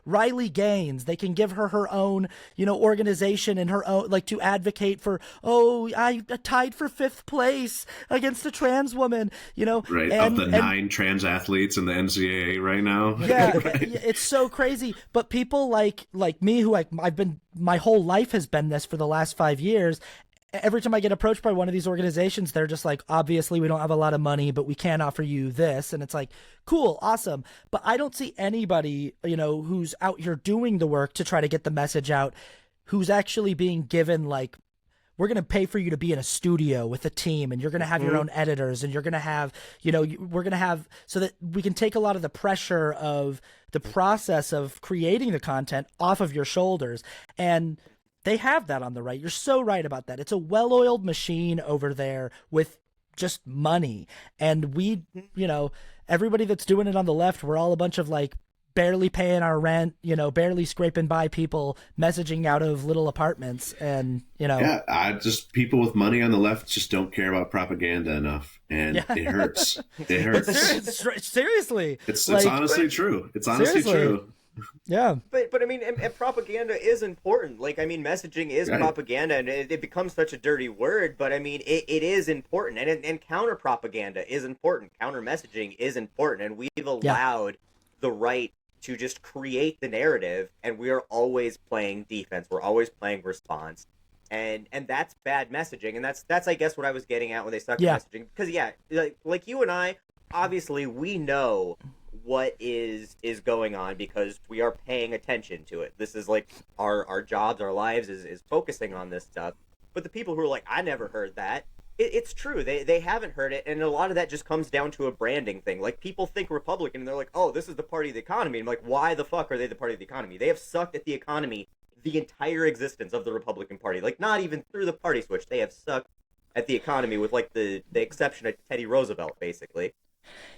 Riley Gaines, they can give her own, organization and her own, like, to advocate for, I tied for 5th place against a trans woman, Right. Of the 9 trans athletes in the NCAA right now. Yeah. It's so crazy. But people like me, who I've been, my whole life has been this for the last 5 years. Every time I get approached by one of these organizations, they're just like, obviously we don't have a lot of money, but we can offer you this. And it's like, cool, awesome. But I don't see anybody, who's out here doing the work to try to get the message out, who's actually being given like, we're going to pay for you to be in a studio with a team, and you're going to have your own editors, and you're going to have, we're going to have, so that we can take a lot of the pressure of the process of creating the content off of your shoulders. And they have that on the right. You're so right about that. It's a well-oiled machine over there with just money. And we, everybody that's doing it on the left, we're all a bunch of like barely paying our rent, barely scraping by people messaging out of little apartments. And, Yeah, people with money on the left just don't care about propaganda enough. And it hurts. It hurts. Seriously. It's honestly true. It's honestly true. Yeah, but I mean, and propaganda is important. Like, I mean, messaging is propaganda, and it becomes such a dirty word. But I mean, it is important, and counter propaganda is important. Counter messaging is important, and we've allowed the right to just create the narrative, and we are always playing defense. We're always playing response, and that's bad messaging. And that's I guess what I was getting at when they suck at messaging. Because like you and I, obviously, we know what is going on because we are paying attention to it. This is like our jobs, our lives is focusing on this stuff. But the people who are like, I never heard that, it's true. They haven't heard it, and a lot of that just comes down to a branding thing. Like, people think Republican, and they're like, oh, this is the party of the economy. And I'm like, why the fuck are they the party of the economy? They have sucked at the economy the entire existence of the Republican Party. Like, not even through the party switch. They have sucked at the economy with like the exception of Teddy Roosevelt, basically.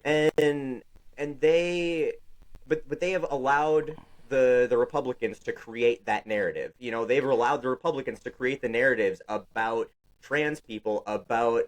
And they have allowed the Republicans to create that narrative. They've allowed the Republicans to create the narratives about trans people, about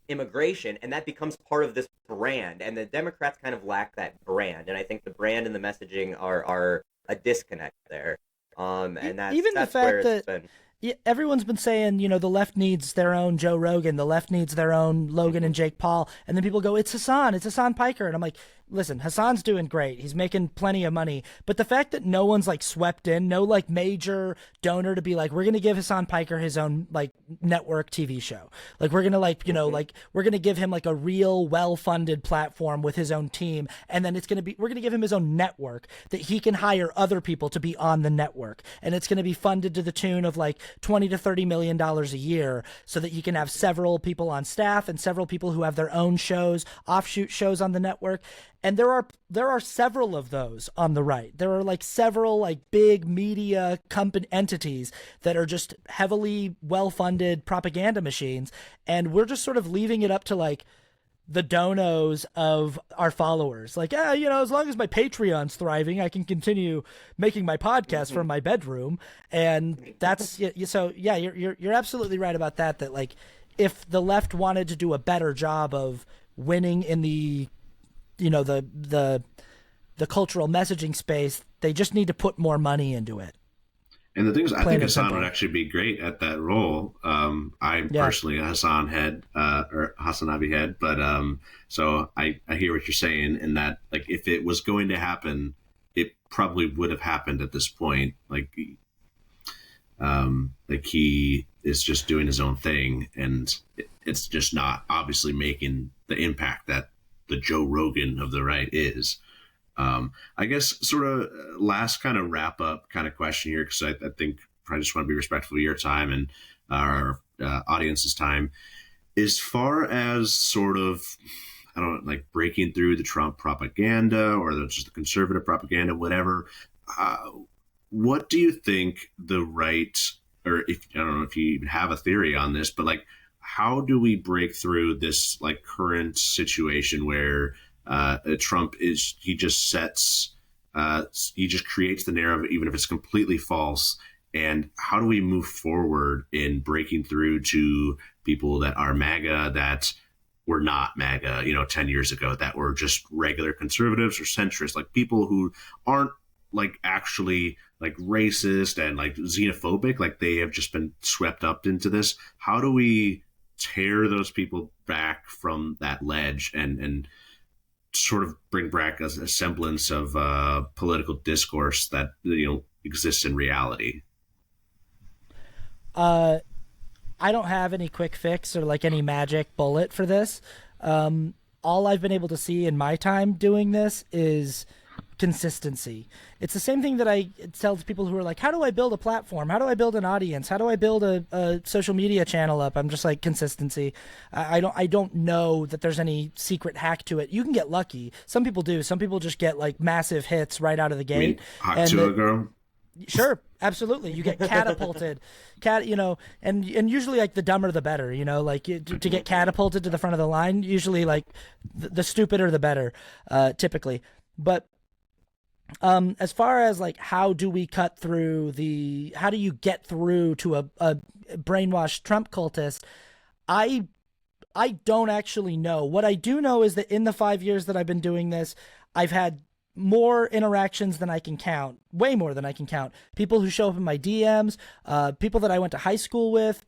immigration, and that becomes part of this brand. And the Democrats kind of lack that brand, and I think the brand and the messaging are a disconnect there. And that's even that's the fact where it's that been. Yeah, everyone's been saying, the left needs their own Joe Rogan, the left needs their own Logan and Jake Paul, and then people go, it's Hassan Piker, and I'm like, listen, Hassan's doing great. He's making plenty of money. But the fact that no one's like swept in, no like major donor to be like, we're going to give Hassan Piker his own like network TV show. Like we're going to like, like we're going to give him like a real well-funded platform with his own team. And then we're going to give him his own network that he can hire other people to be on the network. And it's going to be funded to the tune of like $20 to $30 million a year so that he can have several people on staff and several people who have their own shows, offshoot shows on the network. And there are several of those on the right. There are like several like big media company entities that are just heavily well-funded propaganda machines. And we're just sort of leaving it up to like the donos of our followers. Like, as long as my Patreon's thriving, I can continue making my podcast from my bedroom. And that's so yeah, you're absolutely right about that. That like, if the left wanted to do a better job of winning in the the cultural messaging space, they just need to put more money into it. And the thing is, I think Hassan would actually be great at that role. I'm personally a Hassan head, or Hassanabi head, but so I hear what you're saying, in that like if it was going to happen, it probably would have happened at this point. Like he is just doing his own thing, and it's just not obviously making the impact that the Joe Rogan of the right is. I guess sort of last kind of wrap up kind of question here, because I think I just want to be respectful of your time and our audience's time. As far as sort of, I don't know, like breaking through the Trump propaganda or just the conservative propaganda, whatever, what do you think the right, or if I don't know if you even have a theory on this, but like, how do we break through this like current situation where Trump he just creates the narrative, even if it's completely false? And how do we move forward in breaking through to people that are MAGA, that were not MAGA, 10 years ago, that were just regular conservatives or centrists, like people who aren't like actually like racist and like xenophobic, like they have just been swept up into this? How do we tear those people back from that ledge and sort of bring back a semblance of political discourse that exists in reality? I don't have any quick fix or like any magic bullet for this. All I've been able to see in my time doing this is consistency. It's the same thing that I tell to people who are like, how do I build a platform? How do I build an audience? How do I build a social media channel up? I'm just like, consistency. I don't know that there's any secret hack to it. You can get lucky. Some people do. Some people just get like massive hits right out of the gate. Hot to a girl? Sure, absolutely. You get catapulted, and usually like the dumber the better, like to get catapulted to the front of the line, usually like the stupider the better, typically. But as far as like how do you get through to a brainwashed Trump cultist, I don't actually know. What I do know is that in the 5 years that I've been doing this, I've had more interactions than I can count, way more than I can count. People who show up in my DMs, people that I went to high school with,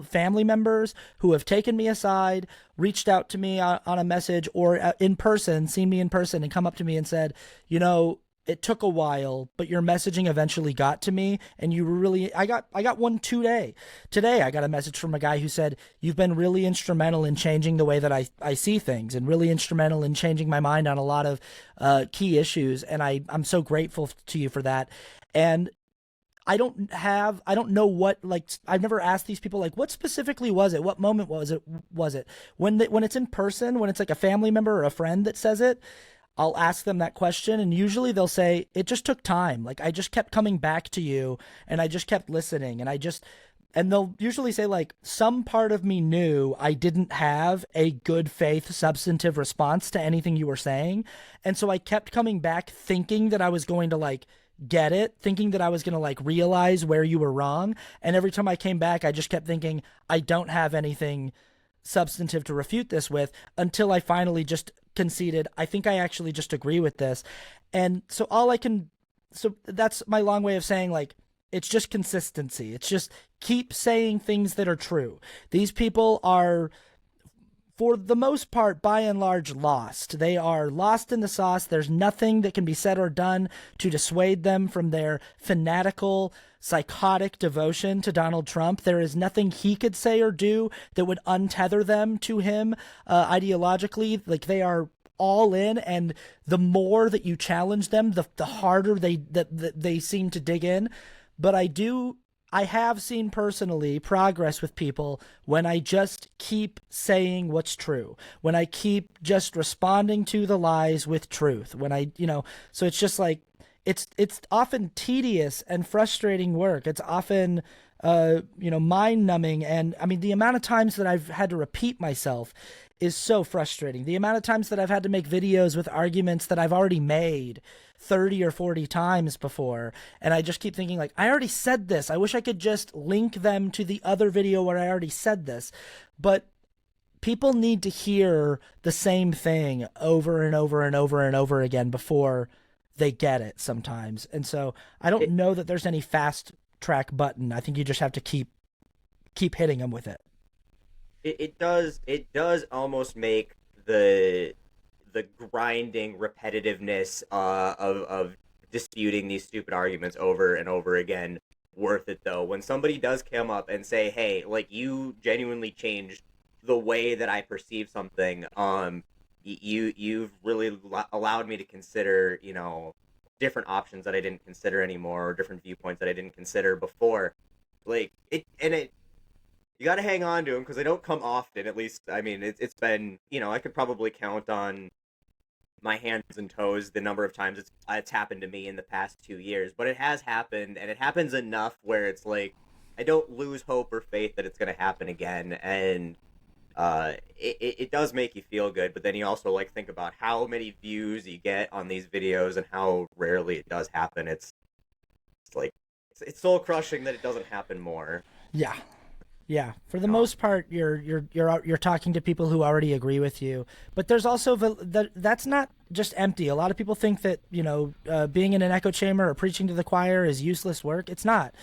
family members who have taken me aside, reached out to me on a message or in person, seen me in person and come up to me and said, it took a while, but your messaging eventually got to me, and you were really, I got one today. Today I got a message from a guy who said, you've been really instrumental in changing the way that I see things, and really instrumental in changing my mind on a lot of key issues, and I'm so grateful to you for that. And I don't know what, like, I've never asked these people, like, what specifically was it? What moment was it? When it's in person, when it's like a family member or a friend that says it, I'll ask them that question, and usually they'll say, it just took time. Like, I just kept coming back to you, and I just kept listening, and they'll usually say, like, some part of me knew I didn't have a good faith substantive response to anything you were saying, and so I kept coming back thinking that I was going to, like, get it, thinking that I was going to, like, realize where you were wrong, and every time I came back, I just kept thinking, I don't have anything substantive to refute this with, until I finally just conceded, I think I actually just agree with this. And so that's my long way of saying, like, it's just consistency. It's just keep saying things that are true. These people are for the most part, by and large, lost. They are lost in the sauce. There's nothing that can be said or done to dissuade them from their fanatical, psychotic devotion to Donald Trump. There is nothing he could say or do that would untether them to him ideologically. Like, they are all in, and the more that you challenge them, the harder they seem to dig in. But I have seen personally progress with people when I just keep saying what's true, when I keep just responding to the lies with truth, when I, so it's just like, it's often tedious and frustrating work. It's often, mind numbing. And I mean, the amount of times that I've had to repeat myself is so frustrating. The amount of times that I've had to make videos with arguments that I've already made 30 or 40 times before, and I just keep thinking, like, I already said this. I wish I could just link them to the other video where I already said this. But people need to hear the same thing over and over and over and over again before they get it sometimes. And so I don't know that there's any fast track button. I think you just have to keep hitting them with it. It does almost make the grinding repetitiveness of disputing these stupid arguments over and over again worth it, though. When somebody does come up and say, hey, like, you genuinely changed the way that I perceive something, you've really allowed me to consider, different options that I didn't consider anymore, or different viewpoints that I didn't consider before. Like, you got to hang on to them, because they don't come often. At least, I mean, it's been, I could probably count on my hands and toes the number of times it's happened to me in the past 2 years. But it has happened, and it happens enough where it's like, I don't lose hope or faith that it's going to happen again. And it does make you feel good, but then you also, like, think about how many views you get on these videos and how rarely it does happen. It's like, it's soul crushing that it doesn't happen more. Yeah, for the most part, you're talking to people who already agree with you. But there's also that's not just empty. A lot of people think that being in an echo chamber or preaching to the choir is useless work. It's not.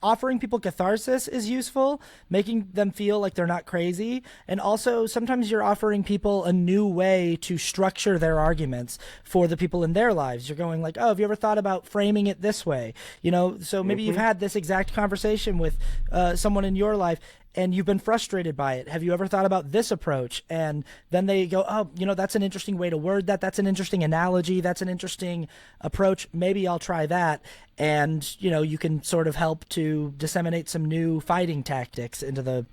Offering people catharsis is useful, making them feel like they're not crazy. And also, sometimes you're offering people a new way to structure their arguments for the people in their lives. You're going like, oh, have you ever thought about framing it this way? So maybe you've had this exact conversation with someone in your life, and you've been frustrated by it. Have you ever thought about this approach? And then they go, oh, that's an interesting way to word that. That's an interesting analogy. That's an interesting approach. Maybe I'll try that. And, you can sort of help to disseminate some new fighting tactics into the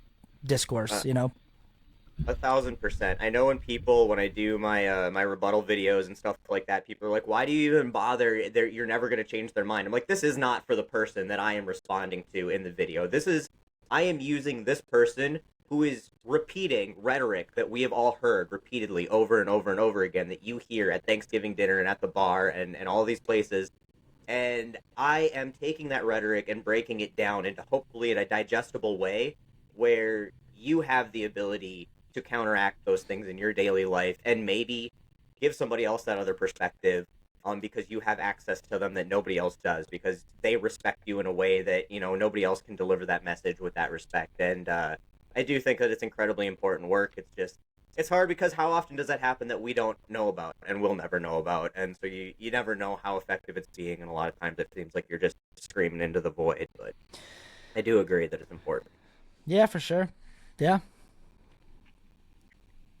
discourse, 1,000%. I know when I do my my rebuttal videos and stuff like that, people are like, why do you even bother? You're never going to change their mind. I'm like, this is not for the person that I am responding to in the video. I am using this person who is repeating rhetoric that we have all heard repeatedly over and over and over again, that you hear at Thanksgiving dinner and at the bar and all these places. And I am taking that rhetoric and breaking it down into, hopefully, in a digestible way where you have the ability to counteract those things in your daily life and maybe give somebody else that other perspective, because you have access to them that nobody else does, because they respect you in a way that, nobody else can deliver that message with that respect. And I do think that it's incredibly important work. It's hard because how often does that happen that we don't know about and we'll never know about? And so you never know how effective it's being, and a lot of times it seems like you're just screaming into the void. But I do agree that it's important. Yeah, for sure. Yeah.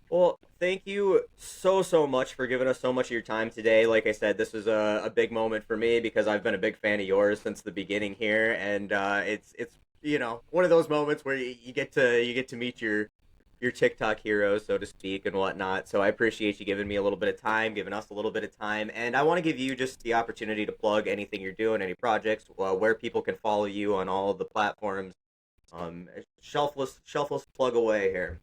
Well, thank you so much for giving us so much of your time today. Like I said, this was a big moment for me because I've been a big fan of yours since the beginning here, and it's one of those moments where you get to meet your TikTok heroes, so to speak, and whatnot. So I appreciate you giving me a little bit of time, giving us a little bit of time, and I want to give you just the opportunity to plug anything you're doing, any projects, where people can follow you on all of the platforms. Shelfless plug away here.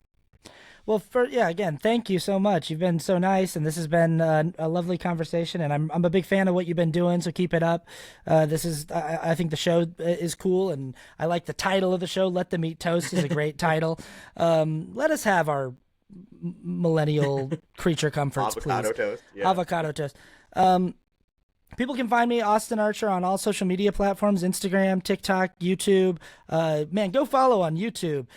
Well, again, thank you so much. You've been so nice, and this has been a lovely conversation, and I'm a big fan of what you've been doing, so keep it up. I think the show is cool, and I like the title of the show, Let the Meat Toast, is a great title. Let us have our millennial creature comforts, Avocado please. toast. Yeah. Avocado toast. People can find me, Austin Archer, on all social media platforms: Instagram, TikTok, YouTube. Man, go follow on YouTube.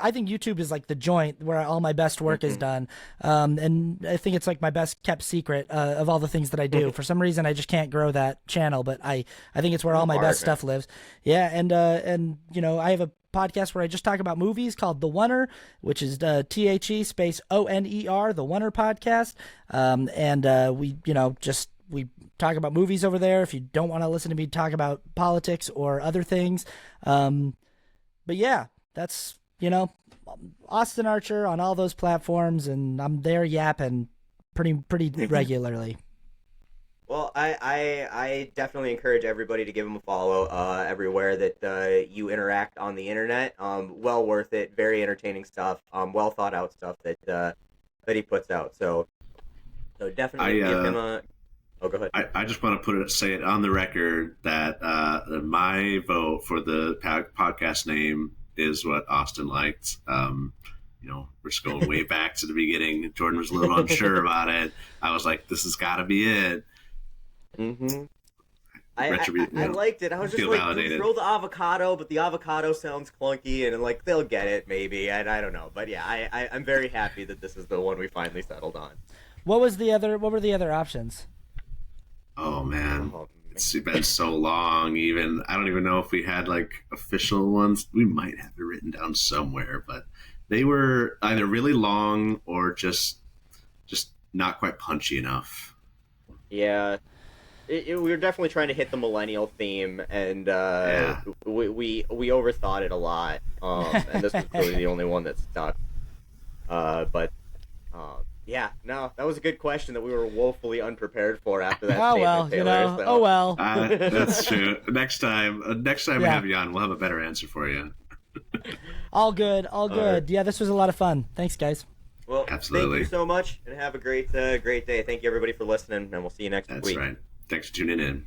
I think YouTube is like the joint where all my best work is done. And I think it's like my best kept secret of all the things that I do. For some reason, I just can't grow that channel, but I think it's where all my best stuff lives. Yeah, and I have a podcast where I just talk about movies called The Oneer, which is THE space ONER, The Oneer podcast. We talk about movies over there if you don't want to listen to me talk about politics or other things. But yeah, that's, Austin Archer on all those platforms, and I'm there yapping pretty regularly. Well, I definitely encourage everybody to give him a follow everywhere that you interact on the internet. Well worth it. Very entertaining stuff. Well thought out stuff that he puts out. So definitely give him a. Oh, go ahead. I just want to say it on the record that my vote for the podcast name is what Austin liked. We're just going way back to the beginning. Jordan was a little unsure about it. I was like, this has got to be it. Mm-hmm. I liked it. I was just like, throw the avocado, but the avocado sounds clunky, and like they'll get it maybe. And I don't know, but yeah, I'm very happy that this is the one we finally settled on. What were the other options? Oh man, it's been so long. I don't even know if we had like official ones. We might have it written down somewhere, but they were either really long or just not quite punchy enough. Yeah. We were definitely trying to hit the millennial theme, and we overthought it a lot. And this was really the only one that stuck. Yeah, no, that was a good question that we were woefully unprepared for after that. Oh well, Taylor, so. Oh well. That's true. Next time we have you on, we'll have a better answer for you. All good. Yeah, this was a lot of fun. Thanks, guys. Well, absolutely. Thank you so much, and have a great day. Thank you everybody for listening, and we'll see you next week. That's right. Thanks for tuning in.